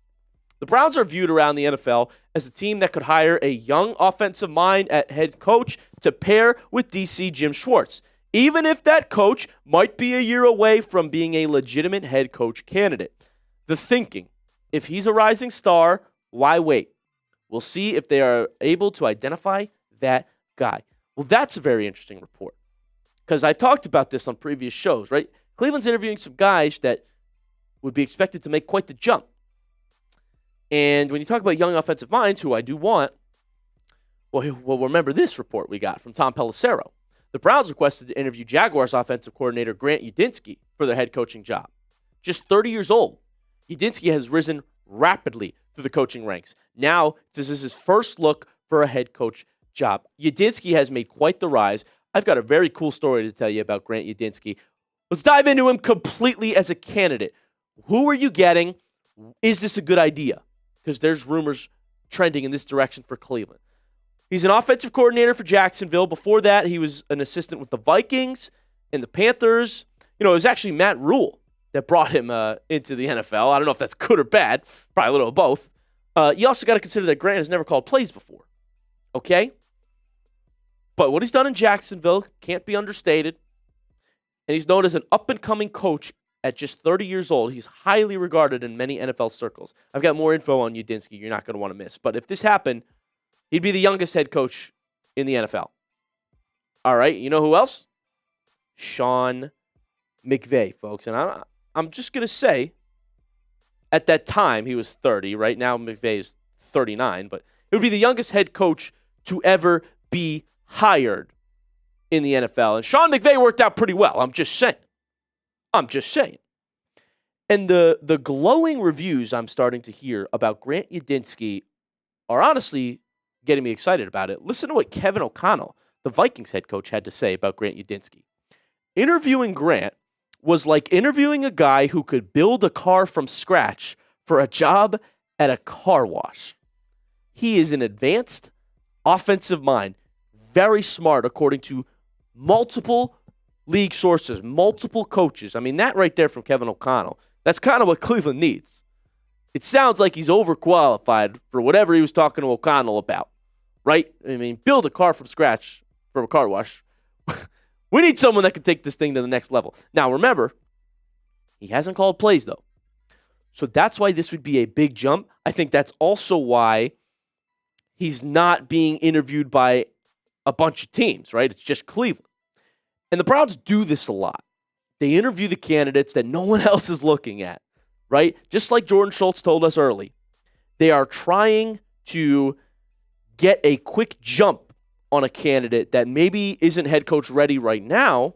The Browns are viewed around the NFL as a team that could hire a young offensive mind at head coach to pair with DC Jim Schwartz, even if that coach might be a year away from being a legitimate head coach candidate. The thinking, if he's a rising star, why wait? We'll see if they are able to identify that guy. Well, that's a very interesting report because I've talked about this on previous shows, right? Cleveland's interviewing some guys that would be expected to make quite the jump. And when you talk about young offensive minds, who I do want, well, remember this report we got from Tom Pelissero. The Browns requested to interview Jaguars offensive coordinator Grant Udinski for their head coaching job. Just 30 years old, Udinsky has risen rapidly through the coaching ranks. Now, this is his first look for a head coach job. Udinsky has made quite the rise. I've got a very cool story to tell you about Grant Udinsky. Let's dive into him completely as a candidate. Who are you getting? Is this a good idea? Because there's rumors trending in this direction for Cleveland. He's an offensive coordinator for Jacksonville. Before that, he was an assistant with the Vikings and the Panthers. It was actually Matt Rule that brought him into the NFL. I don't know if that's good or bad. Probably a little of both. You also got to consider that Grant has never called plays before. Okay? But what he's done in Jacksonville can't be understated. And he's known as an up-and-coming coach at just 30 years old. He's highly regarded in many NFL circles. I've got more info on Udinsky you're not going to want to miss. But if this happened, he'd be the youngest head coach in the NFL. All right, you know who else? Sean McVay, folks. And I'm just going to say, at that time, he was 30. Right now, McVay is 39. But it would be the youngest head coach to ever be hired in the NFL. And Sean McVay worked out pretty well. I'm just saying. And the glowing reviews I'm starting to hear about Grant Udinsky are honestly getting me excited about it. Listen to what Kevin O'Connell, the Vikings head coach, had to say about Grant Udinsky. Interviewing Grant was like interviewing a guy who could build a car from scratch for a job at a car wash. He is an advanced offensive mind, very smart according to multiple league sources, multiple coaches. I mean, that right there from Kevin O'Connell, that's kind of what Cleveland needs. It sounds like he's overqualified for whatever he was talking to O'Connell about, right? I mean, build a car from scratch from a car wash. When We need someone that can take this thing to the next level. Now, remember, he hasn't called plays, though. So that's why this would be a big jump. I think that's also why he's not being interviewed by a bunch of teams, right? It's just Cleveland. And the Browns do this a lot. They interview the candidates that no one else is looking at, right? Just like Jordan Schultz told us early. They are trying to get a quick jump on a candidate that maybe isn't head coach ready right now,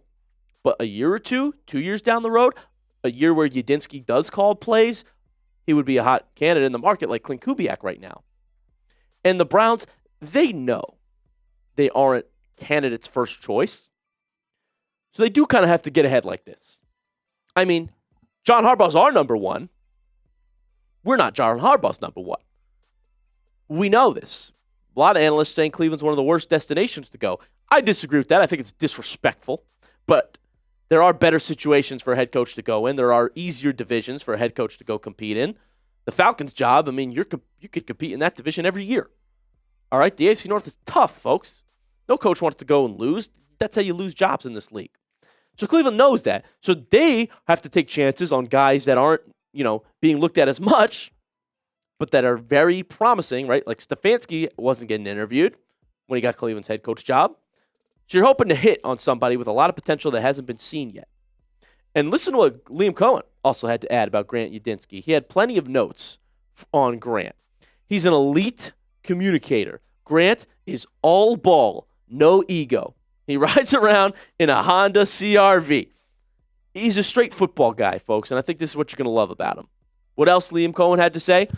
but a year or 2 years down the road, a year where Udinsky does call plays, he would be a hot candidate in the market like Clint Kubiak right now. And the Browns, they know they aren't candidates' first choice. So they do kind of have to get ahead like this. I mean, John Harbaugh's our number one. We're not John Harbaugh's number one. We know this. A lot of analysts saying Cleveland's one of the worst destinations to go. I disagree with that. I think it's disrespectful. But there are better situations for a head coach to go in. There are easier divisions for a head coach to go compete in. The Falcons' job, I mean, you could compete in that division every year. All right? The AFC North is tough, folks. No coach wants to go and lose. That's how you lose jobs in this league. So Cleveland knows that. So they have to take chances on guys that aren't, being looked at as much, but that are very promising, right? Like Stefanski wasn't getting interviewed when he got Cleveland's head coach job. So you're hoping to hit on somebody with a lot of potential that hasn't been seen yet. And listen to what Liam Cohen also had to add about Grant Udinsky. He had plenty of notes on Grant. He's an elite communicator. Grant is all ball, no ego. He rides around in a Honda CR-V. He's a straight football guy, folks, and I think this is what you're going to love about him. What else Liam Cohen had to say?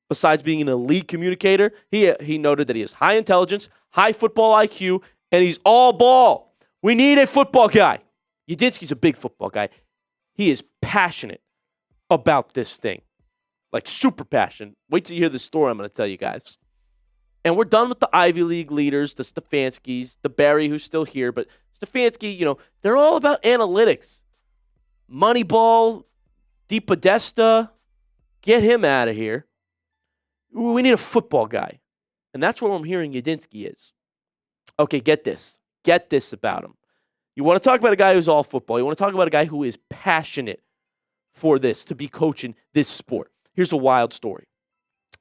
Besides being an elite communicator, he noted that he has high intelligence, high football IQ, and he's all ball. We need a football guy. Udinsky's a big football guy. He is passionate about this thing. Like super passionate. Wait till you hear the story I'm going to tell you guys. And we're done with the Ivy League leaders, the Stefanskis, the Barry who's still here. But Stefanski, they're all about analytics. Moneyball, DePodesta, get him out of here. We need a football guy. And that's what I'm hearing Udinsky is. Okay, get this. Get this about him. You want to talk about a guy who's all football. You want to talk about a guy who is passionate for this, to be coaching this sport. Here's a wild story.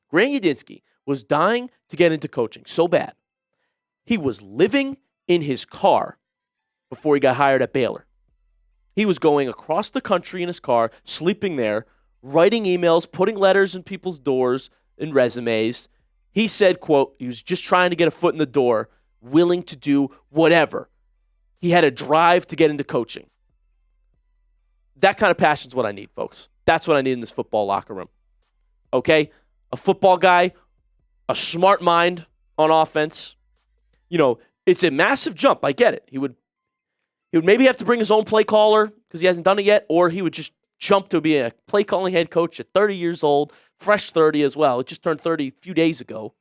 Grant Udinsky was dying to get into coaching so bad. He was living in his car before he got hired at Baylor. He was going across the country in his car, sleeping there, writing emails, putting letters in people's doors and resumes. He said, quote, he was just trying to get a foot in the door, willing to do whatever. He had a drive to get into coaching. That kind of passion is what I need, folks. That's what I need in this football locker room. Okay? A football guy, a smart mind on offense. It's a massive jump. I get it. He would maybe have to bring his own play caller because he hasn't done it yet, or he would just jump to be a play calling head coach at 30 years old, fresh 30 as well. It just turned 30 a few days ago.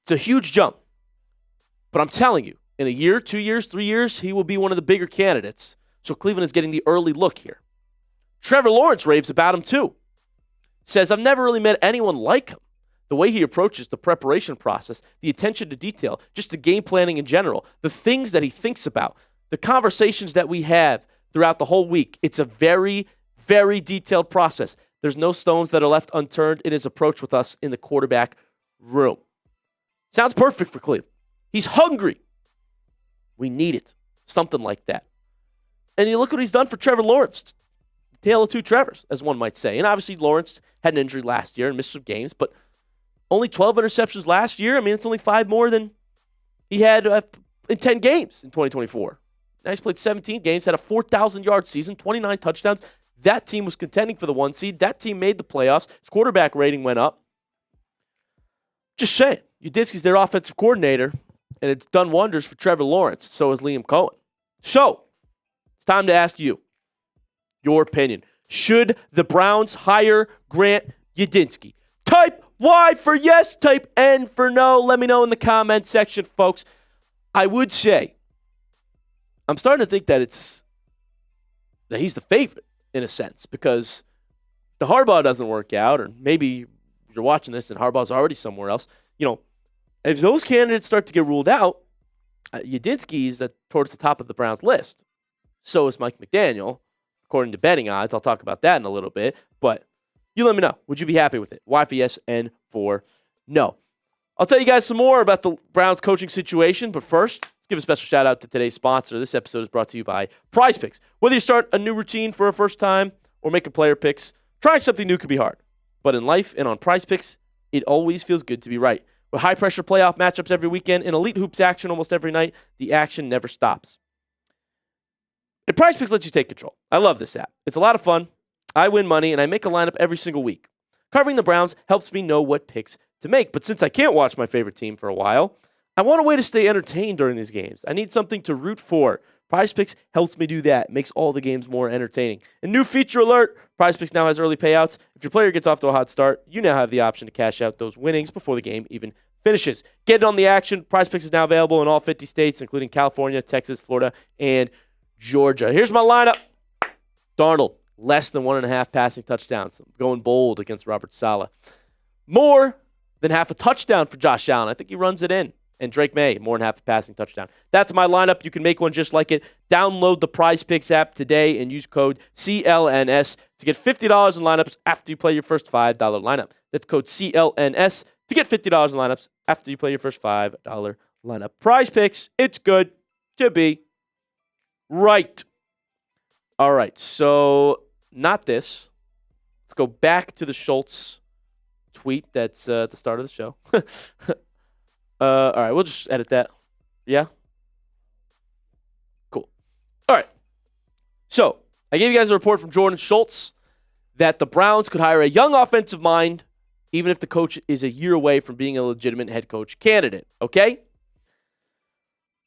It's a huge jump. But I'm telling you, in a year, 2 years, 3 years, he will be one of the bigger candidates. So Cleveland is getting the early look here. Trevor Lawrence raves about him too. Says, I've never really met anyone like him. The way he approaches the preparation process, the attention to detail, just the game planning in general, the things that he thinks about, the conversations that we have throughout the whole week. It's a very, very detailed process. There's no stones that are left unturned in his approach with us in the quarterback room. Sounds perfect for Cleveland. He's hungry. We need it. Something like that. And you look what he's done for Trevor Lawrence. Tale of two Trevors, as one might say. And obviously Lawrence had an injury last year and missed some games, but only 12 interceptions last year. I mean, it's only 5 more than he had in 10 games in 2024. Now he's played 17 games, had a 4,000-yard season, 29 touchdowns. That team was contending for the 1 seed. That team made the playoffs. His quarterback rating went up. Just saying. Udinsky's their offensive coordinator, and it's done wonders for Trevor Lawrence. So has Liam Cohen. So, it's time to ask you your opinion. Should the Browns hire Grant Udinsky? Type Y for yes, type N for no. Let me know in the comment section, folks. I would say, I'm starting to think that he's the favorite in a sense, because the Harbaugh doesn't work out, or maybe you're watching this and Harbaugh's already somewhere else. If those candidates start to get ruled out, Udinsky is towards the top of the Browns list. So is Mike McDaniel, according to betting odds. I'll talk about that in a little bit. But you let me know. Would you be happy with it? Y for yes and for no. I'll tell you guys some more about the Browns coaching situation. But first, let's give a special shout out to today's sponsor. This episode is brought to you by Prize Picks. Whether you start a new routine for a first time or make a player picks, trying something new can be hard. But in life and on Prize Picks, it always feels good to be right. With high-pressure playoff matchups every weekend and elite hoops action almost every night, the action never stops. And Prize Picks lets you take control. I love this app. It's a lot of fun. I win money, and I make a lineup every single week. Covering the Browns helps me know what picks to make. But since I can't watch my favorite team for a while, I want a way to stay entertained during these games. I need something to root for. Prize Picks helps me do that. It makes all the games more entertaining. And new feature alert, Prize Picks now has early payouts. If your player gets off to a hot start, you now have the option to cash out those winnings before the game even finishes. Get on the action. Prize Picks is now available in all 50 states, including California, Texas, Florida, and Georgia. Here's my lineup. Darnold, less than 1.5 passing touchdowns. I'm going bold against Robert Saleh. More than half a touchdown for Josh Allen. I think he runs it in. And Drake May, more than half a passing touchdown. That's my lineup. You can make one just like it. Download the Prize Picks app today and use code CLNS to get $50 in lineups after you play your first $5 lineup. That's code CLNS to get $50 in lineups after you play your first $5 lineup. Prize Picks, it's good to be right. All right, so not this. Let's go back to the Schwartz tweet that's at the start of the show. All right, we'll just edit that. Yeah? Cool. All right. So, I gave you guys a report from Jordan Schultz that the Browns could hire a young offensive mind even if the coach is a year away from being a legitimate head coach candidate, okay?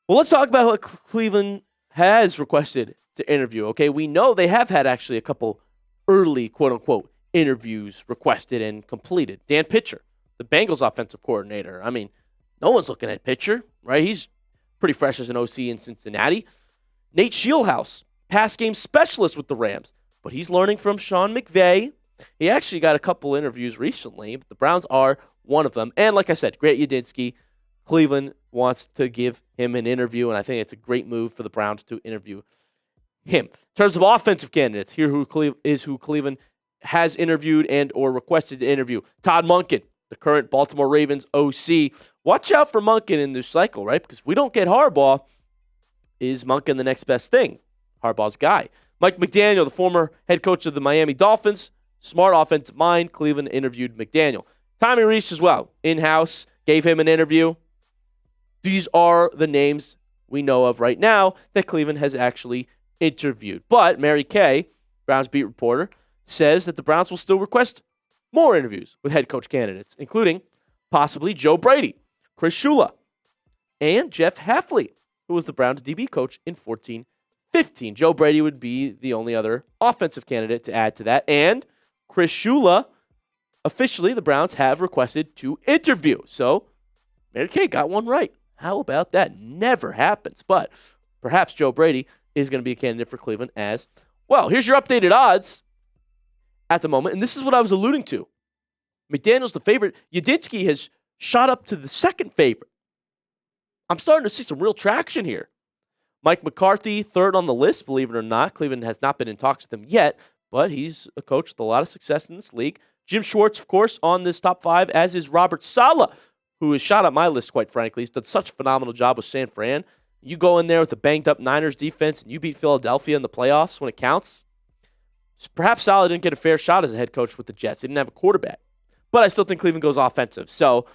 Well, let's talk about what Cleveland has requested to interview, okay? We know they have had actually a couple early, quote-unquote, interviews requested and completed. Dan Pitcher, the Bengals offensive coordinator. I mean, no one's looking at Pitcher, right? He's pretty fresh as an OC in Cincinnati. Nate Shieldhouse, pass game specialist with the Rams, but he's learning from Sean McVay. He actually got a couple interviews recently, but the Browns are one of them. And like I said, Garrett Udinski, Cleveland wants to give him an interview, and I think it's a great move for the Browns to interview him. In terms of offensive candidates, here who Cleveland has interviewed and or requested to interview. Todd Monken, the current Baltimore Ravens OC. Watch out for Monken in this cycle, right? Because if we don't get Harbaugh, is Monken the next best thing? Harbaugh's guy. Mike McDaniel, the former head coach of the Miami Dolphins. Smart offensive mind. Cleveland interviewed McDaniel. Tommy Rees as well. In-house. Gave him an interview. These are the names we know of right now that Cleveland has actually interviewed. But Mary Kay, Browns beat reporter, says that the Browns will still request more interviews with head coach candidates, including possibly Joe Brady, Chris Shula, and Jeff Hafley, who was the Browns DB coach in 14-15. Joe Brady would be the only other offensive candidate to add to that. And Chris Shula, officially, the Browns have requested to interview. So Mary Kay got one right. How about that? Never happens. But perhaps Joe Brady is going to be a candidate for Cleveland as well. Here's your updated odds at the moment. And this is what I was alluding to. McDaniel's the favorite. Udinsky has shot up to the second favorite. I'm starting to see some real traction here. Mike McCarthy, third on the list, believe it or not. Cleveland has not been in talks with him yet, but he's a coach with a lot of success in this league. Jim Schwartz, of course, on this top 5, as is Robert Saleh, who has shot up my list, quite frankly. He's done such a phenomenal job with San Fran. You go in there with a banged-up Niners defense, and you beat Philadelphia in the playoffs when it counts. Perhaps Saleh didn't get a fair shot as a head coach with the Jets. He didn't have a quarterback. But I still think Cleveland goes offensive. So,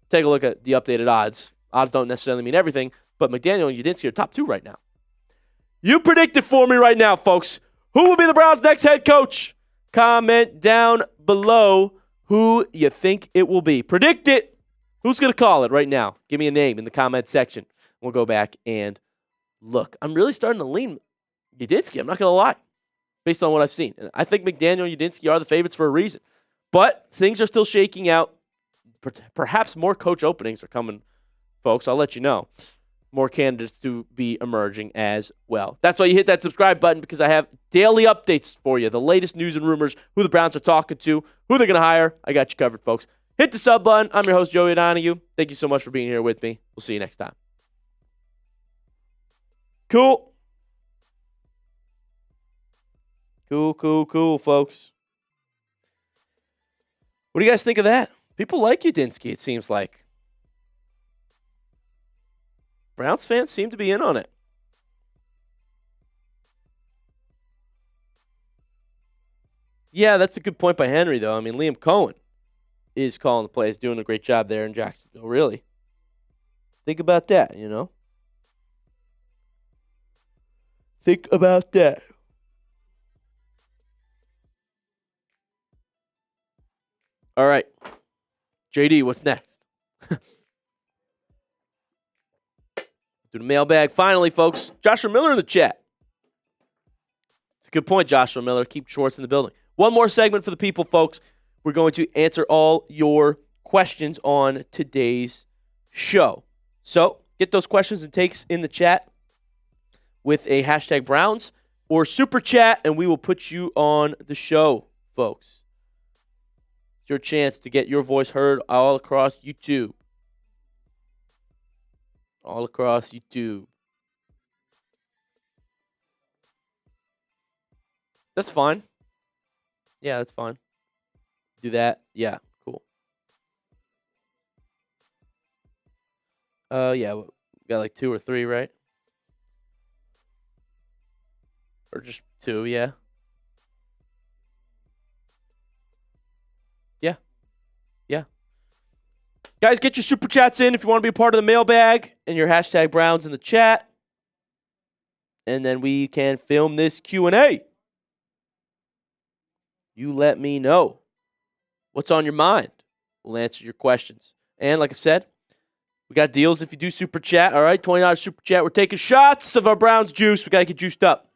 take a look at the updated odds. Odds don't necessarily mean everything, but McDaniel and Udinsky are top 2 right now. You predict it for me right now, folks. Who will be the Browns' next head coach? Comment down below who you think it will be. Predict it. Who's going to call it right now? Give me a name in the comment section. We'll go back and look. I'm really starting to lean Udinsky. I'm not going to lie, based on what I've seen. And I think McDaniel and Udinsky are the favorites for a reason. But things are still shaking out. Perhaps more coach openings are coming, folks. I'll let you know. More candidates to be emerging as well. That's why you hit that subscribe button, because I have daily updates for you. The latest news and rumors, who the Browns are talking to, who they're going to hire. I got you covered, folks. Hit the sub button. I'm your host, Joey Donahue. Thank you so much for being here with me. We'll see you next time. Cool. Cool, folks. What do you guys think of that? People like Udinsky, it seems like. Browns fans seem to be in on it. Yeah, that's a good point by Henry, though. I mean, Liam Cohen is calling the plays, doing a great job there in Jacksonville, really. Think about that, you know? Think about that. All right. JD, what's next? Do the mailbag. Finally, folks. Joshua Miller in the chat. It's a good point, Joshua Miller. Keep Schwartz in the building. One more segment for the people, folks. We're going to answer all your questions on today's show. So get those questions and takes in the chat with a hashtag Browns or super chat, and we will put you on the show, folks. It's your chance to get your voice heard all across YouTube. All across YouTube. That's fine. Yeah, that's fine. Do that. Yeah, cool. Yeah, we got like 2 or 3, right? Or just 2, yeah. Yeah. Guys, get your super chats in if you want to be a part of the mailbag and your hashtag Browns in the chat. And then we can film this Q&A. You let me know what's on your mind. We'll answer your questions. And like I said, we got deals if you do super chat. All right, $20 super chat. We're taking shots of our Browns juice. We got to get juiced up.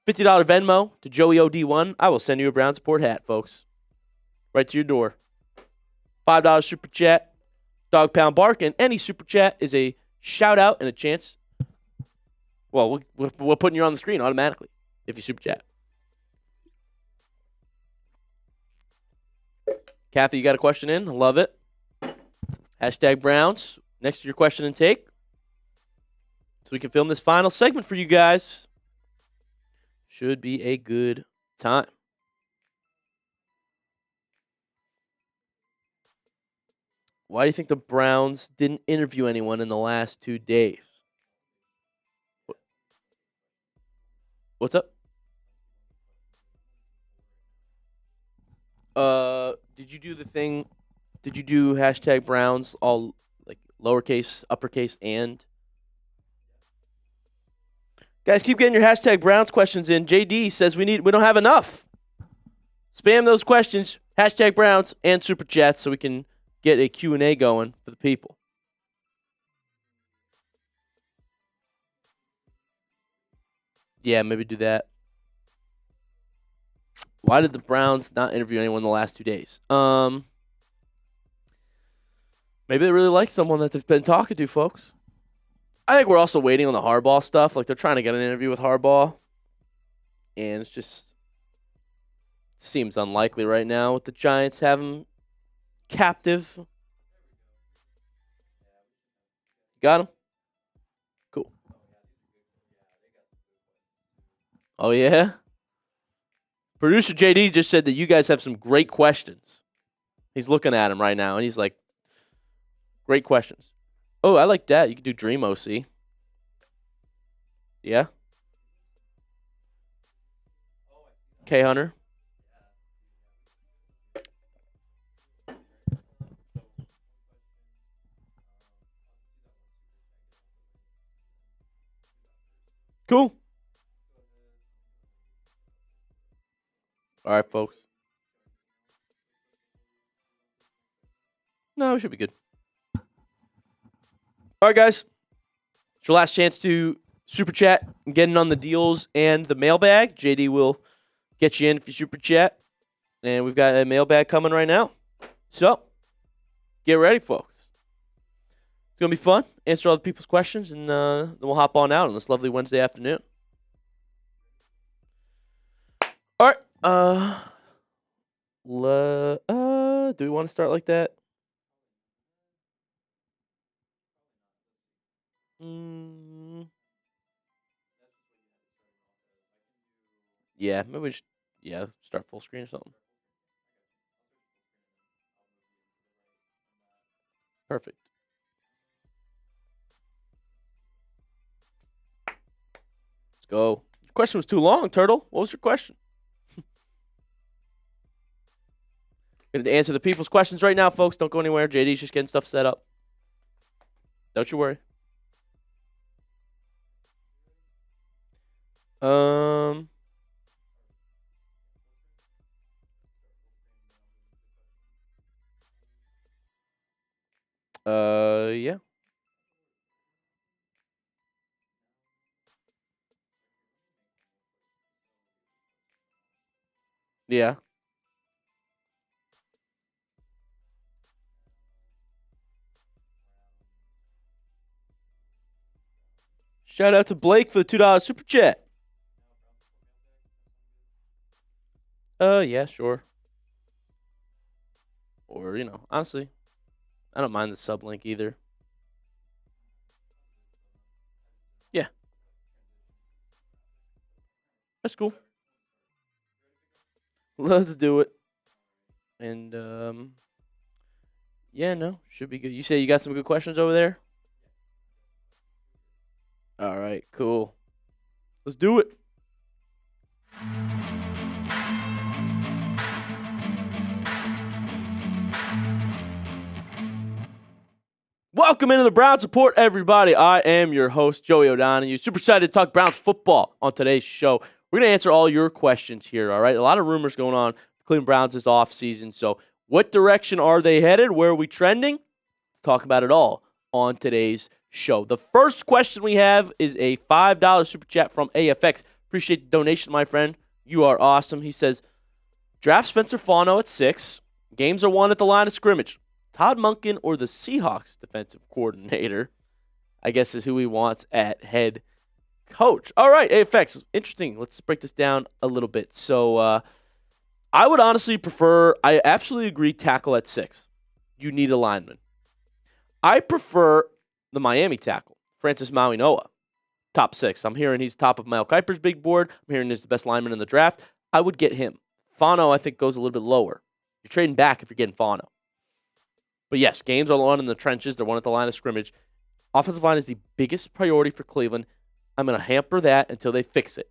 $50 Venmo to Joey OD1. I will send you a Brown support hat, folks. Right to your door. $5 super chat. Dog Pound Bark. And any super chat is a shout out and a chance. Well, we're putting you on the screen automatically if you super chat. Kathy, you got a question in? I love it. Hashtag Browns next to your question and take. So we can film this final segment for you guys. Should be a good time. Why do you think the Browns didn't interview anyone in the last 2 days? What's up? Did you do the thing? Did you do hashtag Browns all like lowercase, uppercase, and? Guys, keep getting your hashtag Browns questions in. JD says we don't have enough. Spam those questions, hashtag Browns and super chats, so we can get a Q&A going for the people. Yeah, maybe do that. Why did the Browns not interview anyone in the last 2 days? Maybe they really like someone that they've been talking to, folks. I think we're also waiting on the Harbaugh stuff. Like, they're trying to get an interview with Harbaugh. And it just seems unlikely right now with the Giants having him captive. Got him? Cool. Oh, yeah? Producer JD just said that you guys have some great questions. He's looking at him right now, and he's like, great questions. Oh, I like that. You can do Dream OC. Yeah? K Hunter. Cool. All right, folks. No, we should be good. All right, guys. It's your last chance to super chat and get in on the deals and the mailbag. JD will get you in if you super chat. And we've got a mailbag coming right now. So, get ready, folks. It's going to be fun. Answer all the people's questions, and then we'll hop on out on this lovely Wednesday afternoon. All right. Do we want to start like that? Yeah, maybe we should, start full screen or something. Perfect. Let's go. Your question was too long, Turtle. What was your question? Going to answer the people's questions right now, folks. Don't go anywhere. JD's just getting stuff set up. Don't you worry. Yeah. Yeah. Shout out to Blake for the $2 super chat. Yeah, sure. Or, honestly, I don't mind the sub link either. Yeah. That's cool. Let's do it. And, yeah, no, should be good. You say you got some good questions over there? All right, cool. Let's do it. Welcome into the Browns Report, everybody. I am your host, Joey O'Donoghue. Super excited to talk Browns football on today's show. We're going to answer all your questions here, all right? A lot of rumors going on. The Cleveland Browns this offseason. So what direction are they headed? Where are we trending? Let's talk about it all on today's show. The first question we have is a $5 super chat from AFX. Appreciate the donation, my friend. You are awesome. He says, draft Spencer Fano at 6. Games are won at the line of scrimmage. Todd Monken or the Seahawks defensive coordinator, I guess, is who he wants at head coach. All right, AFX. Interesting. Let's break this down a little bit. So I would honestly prefer, I absolutely agree, tackle at 6. You need a lineman. I prefer the Miami tackle, Francis Mauigoa, top 6. I'm hearing he's top of Mel Kiper's big board. I'm hearing he's the best lineman in the draft. I would get him. Fano, I think, goes a little bit lower. You're trading back if you're getting Fano. But yes, games are won in the trenches. They're won at the line of scrimmage. Offensive line is the biggest priority for Cleveland. I'm going to hamper that until they fix it.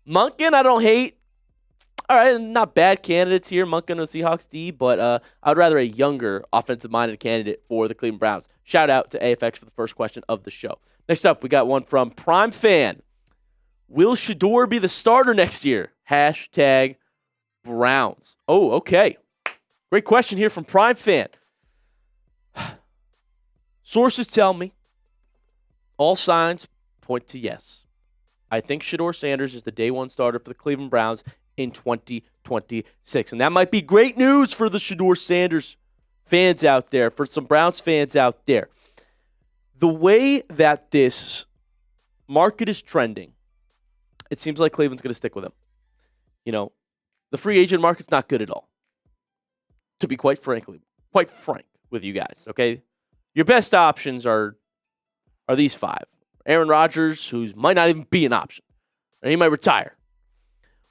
Monken, I don't hate. All right, not bad candidates here. Monken and Seahawks D, but I would rather a younger offensive-minded candidate for the Cleveland Browns. Shout out to AFX for the first question of the show. Next up, we got one from Prime Fan. Will Shedeur be the starter next year? Hashtag Browns. Oh, okay. Great question here from Prime Fan. Sources tell me all signs point to yes. I think Shedeur Sanders is the day one starter for the Cleveland Browns in 2026. And that might be great news for the Shedeur Sanders fans out there, for some Browns fans out there. The way that this market is trending, it seems like Cleveland's going to stick with him. The free agent market's not good at all. To be quite frank with you guys, okay? Your best options are these 5. Aaron Rodgers, who might not even be an option. Or he might retire.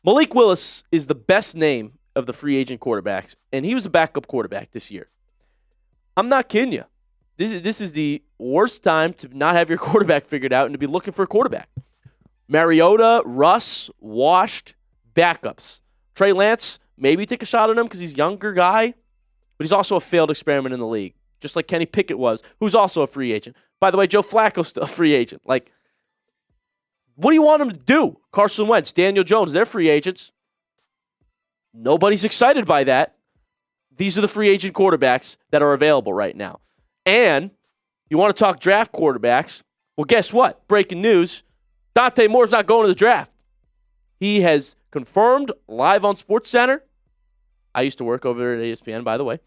Malik Willis is the best name of the free agent quarterbacks, and he was a backup quarterback this year. I'm not kidding you. This is the worst time to not have your quarterback figured out and to be looking for a quarterback. Mariota, Russ, washed backups. Trey Lance, maybe take a shot at him because he's a younger guy, but he's also a failed experiment in the league, just like Kenny Pickett was, who's also a free agent. By the way, Joe Flacco's still a free agent. Like, what do you want him to do? Carson Wentz, Daniel Jones, they're free agents. Nobody's excited by that. These are the free agent quarterbacks that are available right now. And you want to talk draft quarterbacks? Well, guess what? Breaking news. Dante Moore's not going to the draft. He has confirmed live on SportsCenter. I used to work over there at ESPN, by the way.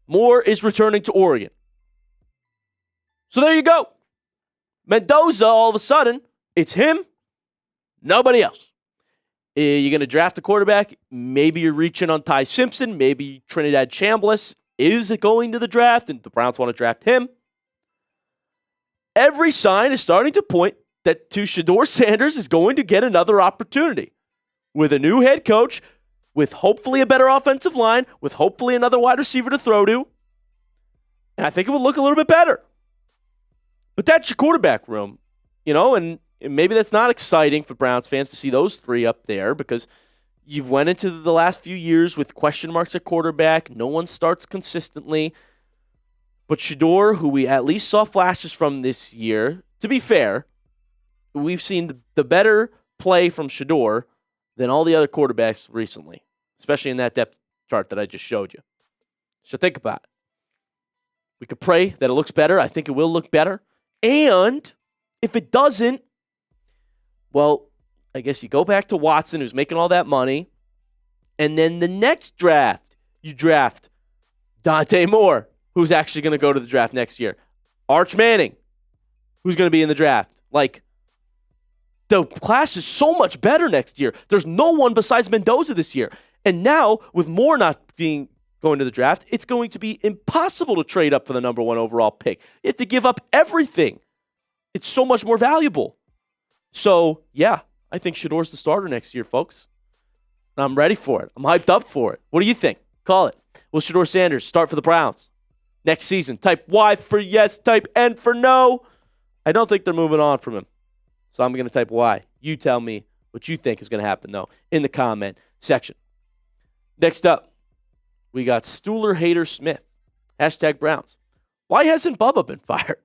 Moore is returning to Oregon. So there you go. Mendoza, all of a sudden, it's him, nobody else. You're going to draft a quarterback. Maybe you're reaching on Ty Simpson. Maybe Trinidad Chambliss is going to the draft, and the Browns want to draft him. Every sign is starting to point that Shedeur Sanders is going to get another opportunity with a new head coach, with hopefully a better offensive line, with hopefully another wide receiver to throw to. And I think it would look a little bit better. But that's your quarterback room, and maybe that's not exciting for Browns fans to see those three up there because you've went into the last few years with question marks at quarterback. No one starts consistently. But Shedeur, who we at least saw flashes from this year, to be fair, we've seen the better play from Shedeur than all the other quarterbacks recently, especially in that depth chart that I just showed you. So think about it. We could pray that it looks better. I think it will look better. And if it doesn't, well, I guess you go back to Watson, who's making all that money. And then the next draft, you draft Dante Moore, who's actually going to go to the draft next year. Arch Manning, who's going to be in the draft. Like, the class is so much better next year. There's no one besides Mendoza this year. And now, with Moore not going to the draft, it's going to be impossible to trade up for the number 1 overall pick. You have to give up everything. It's so much more valuable. So, yeah, I think Shedeur's the starter next year, folks. And I'm ready for it. I'm hyped up for it. What do you think? Call it. Will Shedeur Sanders start for the Browns next season? Type Y for yes, type N for no. I don't think they're moving on from him. So I'm going to type Y. You tell me what you think is going to happen, though, in the comment section. Next up, we got Stuhler Hater Smith. Hashtag Browns. Why hasn't Bubba been fired?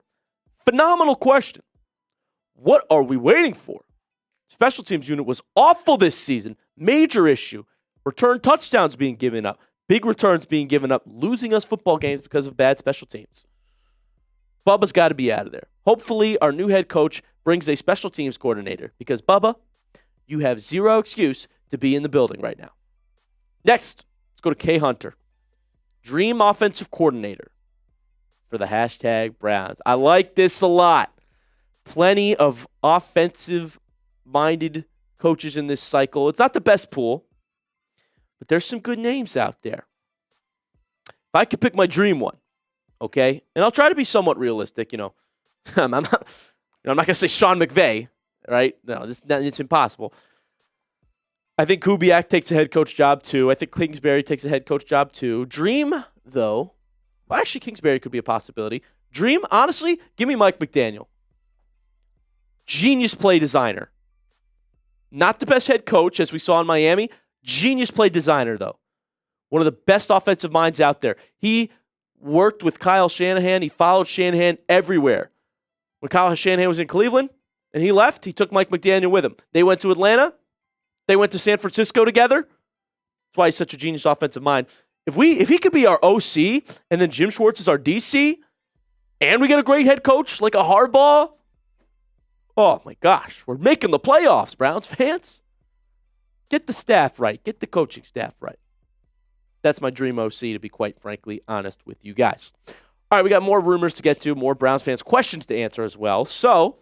Phenomenal question. What are we waiting for? Special teams unit was awful this season. Major issue. Return touchdowns being given up. Big returns being given up. Losing us football games because of bad special teams. Bubba's got to be out of there. Hopefully, our new head coach brings a special teams coordinator because, Bubba, you have zero excuse to be in the building right now. Next, let's go to Kay Hunter. Dream offensive coordinator for the hashtag Browns. I like this a lot. Plenty of offensive-minded coaches in this cycle. It's not the best pool, but there's some good names out there. If I could pick my dream one, okay, and I'll try to be somewhat realistic, I'm not going to say Sean McVay, right? No, it's impossible. I think Kubiak takes a head coach job too. I think Kingsbury takes a head coach job too. Dream, though, well, actually Kingsbury could be a possibility. Dream, honestly, give me Mike McDaniel. Genius play designer. Not the best head coach, as we saw in Miami. Genius play designer, though. One of the best offensive minds out there. He worked with Kyle Shanahan. He followed Shanahan everywhere. When Kyle Shanahan was in Cleveland and he left, he took Mike McDaniel with him. They went to Atlanta. They went to San Francisco together. That's why he's such a genius offensive mind. If he could be our OC and then Jim Schwartz is our DC and we get a great head coach like a Harbaugh, oh my gosh, we're making the playoffs, Browns fans. Get the staff right. Get the coaching staff right. That's my dream OC, to be quite frankly honest with you guys. All right, we got more rumors to get to, more Browns fans questions to answer as well. So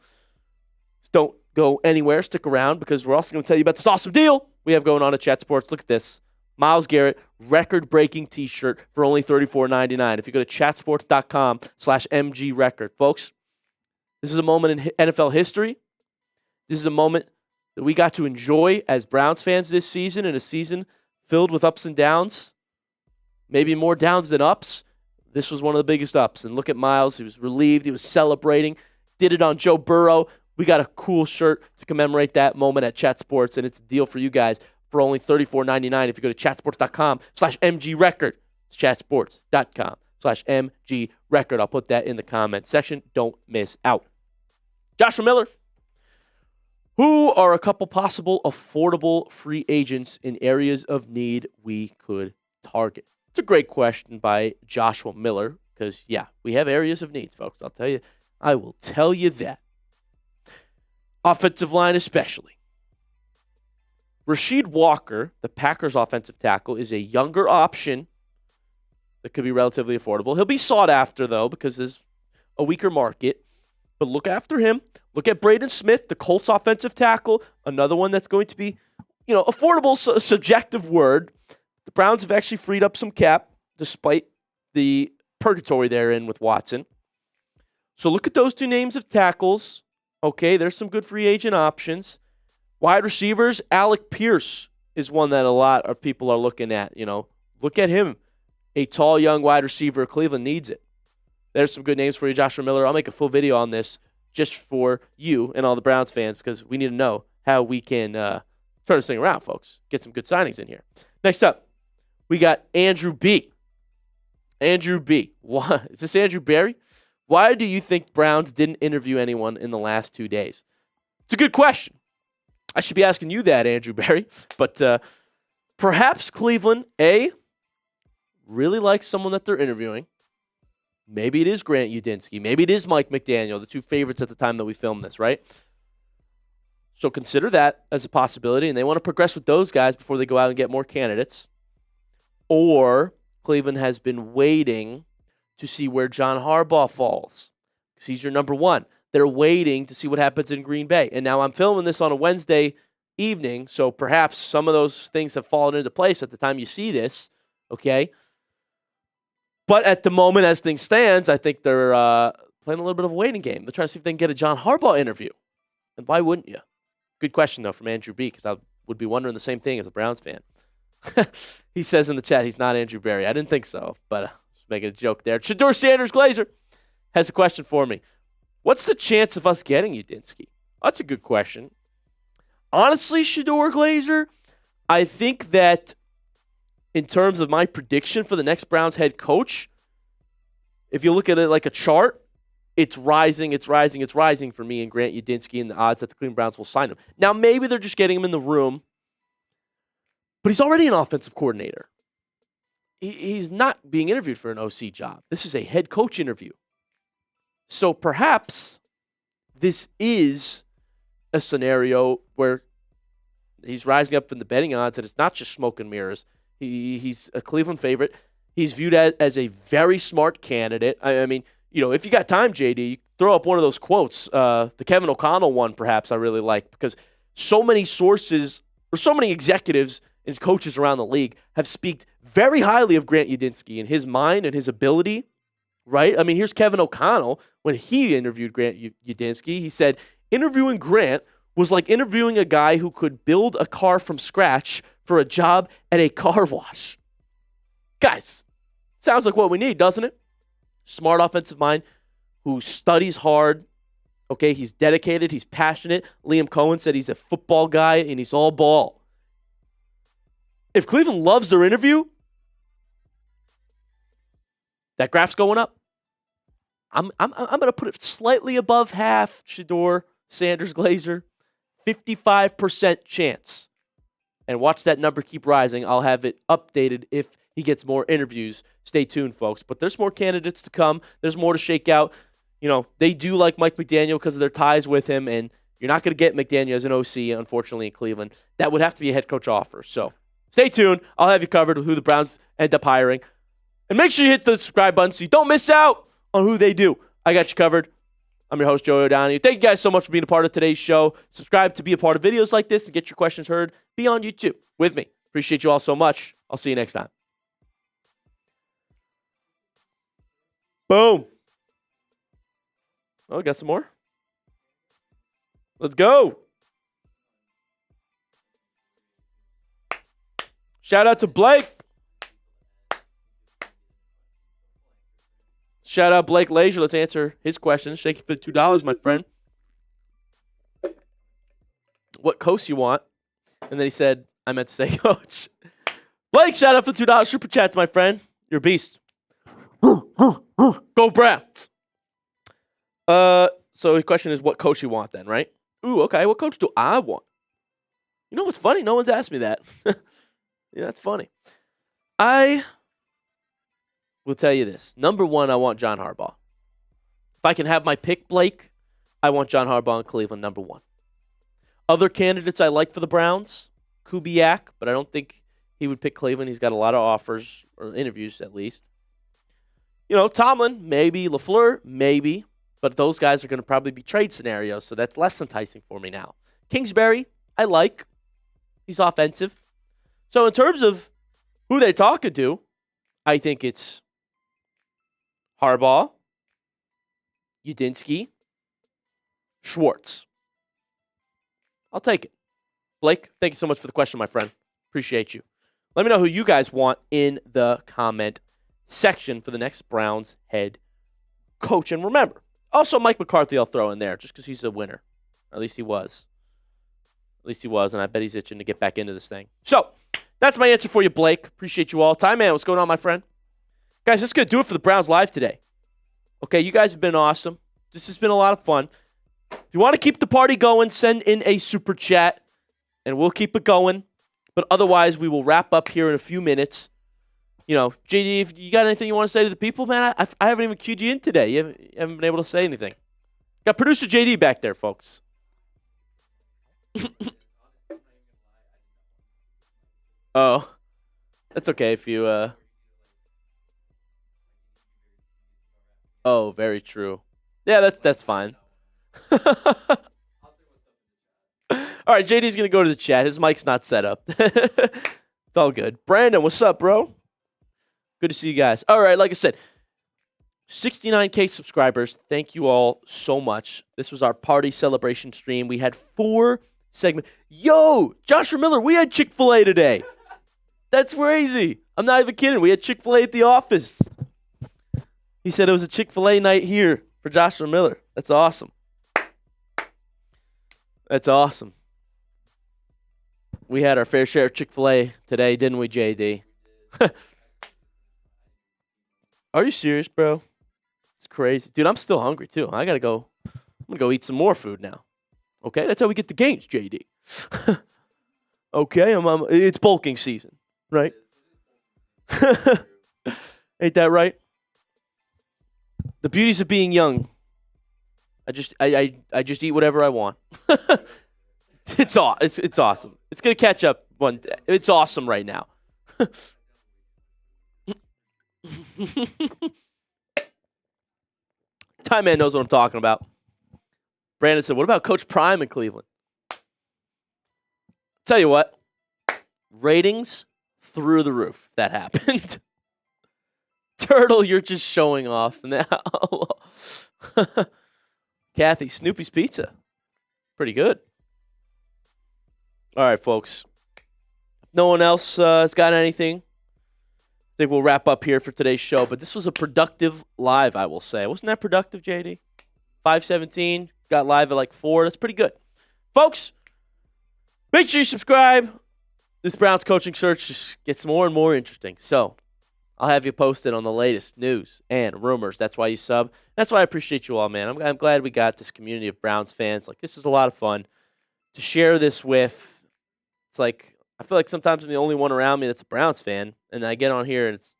don't go anywhere. Stick around because we're also going to tell you about this awesome deal we have going on at Chat Sports. Look at this. Myles Garrett, record-breaking t-shirt for only $34.99. If you go to chatsports.com/MGRecord. Folks, this is a moment in NFL history. This is a moment that we got to enjoy as Browns fans this season, in a season filled with ups and downs. Maybe more downs than ups. This was one of the biggest ups. And look at Myles. He was relieved. He was celebrating. Did it on Joe Burrow. We got a cool shirt to commemorate that moment at Chat Sports, and it's a deal for you guys for only $34.99 if you go to chatsports.com/MGRecord. It's chatsports.com/MGRecord. I'll put that in the comment section. Don't miss out. Joshua Miller. Who are a couple possible affordable free agents in areas of need we could target? It's a great question by Joshua Miller because, yeah, we have areas of needs, folks. I will tell you that. Offensive line especially. Rasheed Walker, the Packers offensive tackle, is a younger option that could be relatively affordable. He'll be sought after, though, because there's a weaker market. But look after him. Look at Braden Smith, the Colts offensive tackle, another one that's going to be, affordable, subjective word. The Browns have actually freed up some cap despite the purgatory they're in with Watson. So look at those two names of tackles. Okay, there's some good free agent options. Wide receivers, Alec Pierce is one that a lot of people are looking at. Look at him. A tall, young wide receiver. Cleveland needs it. There's some good names for you, Joshua Miller. I'll make a full video on this just for you and all the Browns fans because we need to know how we can turn this thing around, folks. Get some good signings in here. Next up, we got Andrew B. Andrew B. Why, is this Andrew Berry? Why do you think Browns didn't interview anyone in the last 2 days? It's a good question. I should be asking you that, Andrew Berry. But perhaps Cleveland, A, really likes someone that they're interviewing. Maybe it is Grant Udinsky. Maybe it is Mike McDaniel, the two favorites at the time that we filmed this, right? So consider that as a possibility, and they want to progress with those guys before they go out and get more candidates. Or Cleveland has been waiting to see where John Harbaugh falls because he's your number one. They're waiting to see what happens in Green Bay. And now I'm filming this on a Wednesday evening, so perhaps some of those things have fallen into place at the time you see this, okay? But at the moment, as things stand, I think they're playing a little bit of a waiting game. They're trying to see if they can get a John Harbaugh interview. And why wouldn't you? Good question, though, from Andrew B., because I would be wondering the same thing as a Browns fan. He says in the chat he's not Andrew Berry. I didn't think so, but just making a joke there. Shedeur Sanders Glazer has a question for me. What's the chance of us getting Udinsky? That's a good question. Honestly, Shedeur Glazer, I think that in terms of my prediction for the next Browns head coach, if you look at it like a chart, it's rising for me and Grant Udinsky and the odds that the Cleveland Browns will sign him. Now, maybe they're just getting him in the room, but he's already an offensive coordinator. He's not being interviewed for an OC job. This is a head coach interview. So perhaps this is a scenario where he's rising up in the betting odds, and it's not just smoke and mirrors. He's a Cleveland favorite. He's viewed as a very smart candidate. I mean, if you got time, JD, throw up one of those quotes. The Kevin O'Connell one, perhaps, I really like, because so many sources or so many executives and coaches around the league have speaked very highly of Grant Udinsky and his mind and his ability, right? I mean, here's Kevin O'Connell. When he interviewed Grant Udinsky, he said, interviewing Grant was like interviewing a guy who could build a car from scratch for a job at a car wash. Guys, sounds like what we need, doesn't it? Smart offensive mind who studies hard. Okay, he's dedicated, he's passionate. Liam Cohen said he's a football guy and he's all ball. If Cleveland loves their interview, that graph's going up. I'm going to put it slightly above half, Shedeur Sanders Glazer. 55% chance. And watch that number keep rising. I'll have it updated if he gets more interviews. Stay tuned, folks. But there's more candidates to come. There's more to shake out. They do like Mike McDaniel because of their ties with him, and you're not going to get McDaniel as an OC, unfortunately, in Cleveland. That would have to be a head coach offer. So stay tuned. I'll have you covered with who the Browns end up hiring. And make sure you hit the subscribe button so you don't miss out on who they do. I got you covered. I'm your host, Joey O'Donoghue. Thank you guys so much for being a part of today's show. Subscribe to be a part of videos like this and get your questions heard. Be on YouTube with me. Appreciate you all so much. I'll see you next time. Boom. Oh, got some more? Let's go. Shout out to Blake. Shout out Blake Leisure. Let's answer his question. Shake you for the $2, my friend. What coach you want? And then he said, I meant to say coach. Blake, shout out for the $2 super chats, my friend. You're a beast. Go Browns. So the question is, what coach you want then, right? Ooh, okay. What coach do I want? You know what's funny? No one's asked me that. Yeah, that's funny. I will tell you this. Number one, I want John Harbaugh. If I can have my pick, Blake, I want John Harbaugh in Cleveland, number one. Other candidates I like for the Browns, Kubiak, but I don't think he would pick Cleveland. He's got a lot of offers, or interviews at least. Tomlin, maybe. LaFleur, maybe. But those guys are going to probably be trade scenarios, so that's less enticing for me now. Kingsbury, I like. He's offensive. So in terms of who they're talking to, I think it's Harbaugh, Udinsky, Schwartz. I'll take it. Blake, thank you so much for the question, my friend. Appreciate you. Let me know who you guys want in the comment section for the next Browns head coach. And remember, also Mike McCarthy I'll throw in there just because he's a winner. Or at least he was. And I bet he's itching to get back into this thing. So, that's my answer for you, Blake. Appreciate you all. Time Man, what's going on, my friend? Guys, that's going to do it for the Browns Live today. Okay, you guys have been awesome. This has been a lot of fun. If you want to keep the party going, send in a super chat, and we'll keep it going. But otherwise, we will wrap up here in a few minutes. You know, JD, if you got anything you want to say to the people, man, I haven't even queued you in today. You haven't been able to say anything. Got producer JD back there, folks. Oh, that's okay if you, Oh, very true. Yeah, that's fine. All right, JD's going to go to the chat. His mic's not set up. It's all good. Brandon, what's up, bro? Good to see you guys. All right, like I said, 69K subscribers. Thank you all so much. This was our party celebration stream. We had 4 segments. Yo, Joshua Miller, we had Chick-fil-A today. That's crazy. I'm not even kidding. We had Chick-fil-A at the office. He said it was a Chick-fil-A night here for Joshua Miller. That's awesome. That's awesome. We had our fair share of Chick-fil-A today, didn't we, JD? Are you serious, bro? It's crazy. Dude, I'm still hungry, too. I'm going to go eat some more food now. Okay? That's how we get the gains, JD. Okay? It's bulking season, right? Ain't that right? The beauties of being young. I just eat whatever I want. It's awesome. It's gonna catch up one day. It's awesome right now. Time Man knows what I'm talking about. Brandon said, "What about Coach Prime in Cleveland?" Tell you what, ratings through the roof. That happened. Turtle, you're just showing off now. Kathy, Snoopy's Pizza. Pretty good. All right, folks. If no one else has got anything, I think we'll wrap up here for today's show. But this was a productive live, I will say. Wasn't that productive, JD? 5:17. Got live at like 4. That's pretty good. Folks, make sure you subscribe. This Browns coaching search just gets more and more interesting. So, I'll have you posted on the latest news and rumors. That's why you sub. That's why I appreciate you all, man. I'm glad we got this community of Browns fans. Like, this is a lot of fun to share this with. It's like, I feel like sometimes I'm the only one around me that's a Browns fan, and I get on here and it's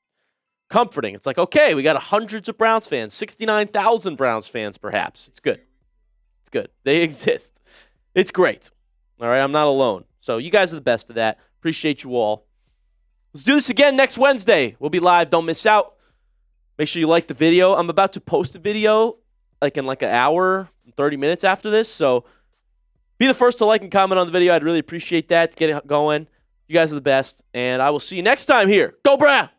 comforting. It's like, okay, we got hundreds of Browns fans, 69,000 Browns fans perhaps. It's good. It's good. They exist. It's great. All right, I'm not alone. So you guys are the best for that. Appreciate you all. Let's do this again next Wednesday. We'll be live. Don't miss out. Make sure you like the video. I'm about to post a video in an hour, 30 minutes after this. So be the first to like and comment on the video. I'd really appreciate that to get it going. You guys are the best. And I will see you next time here. Go Browns!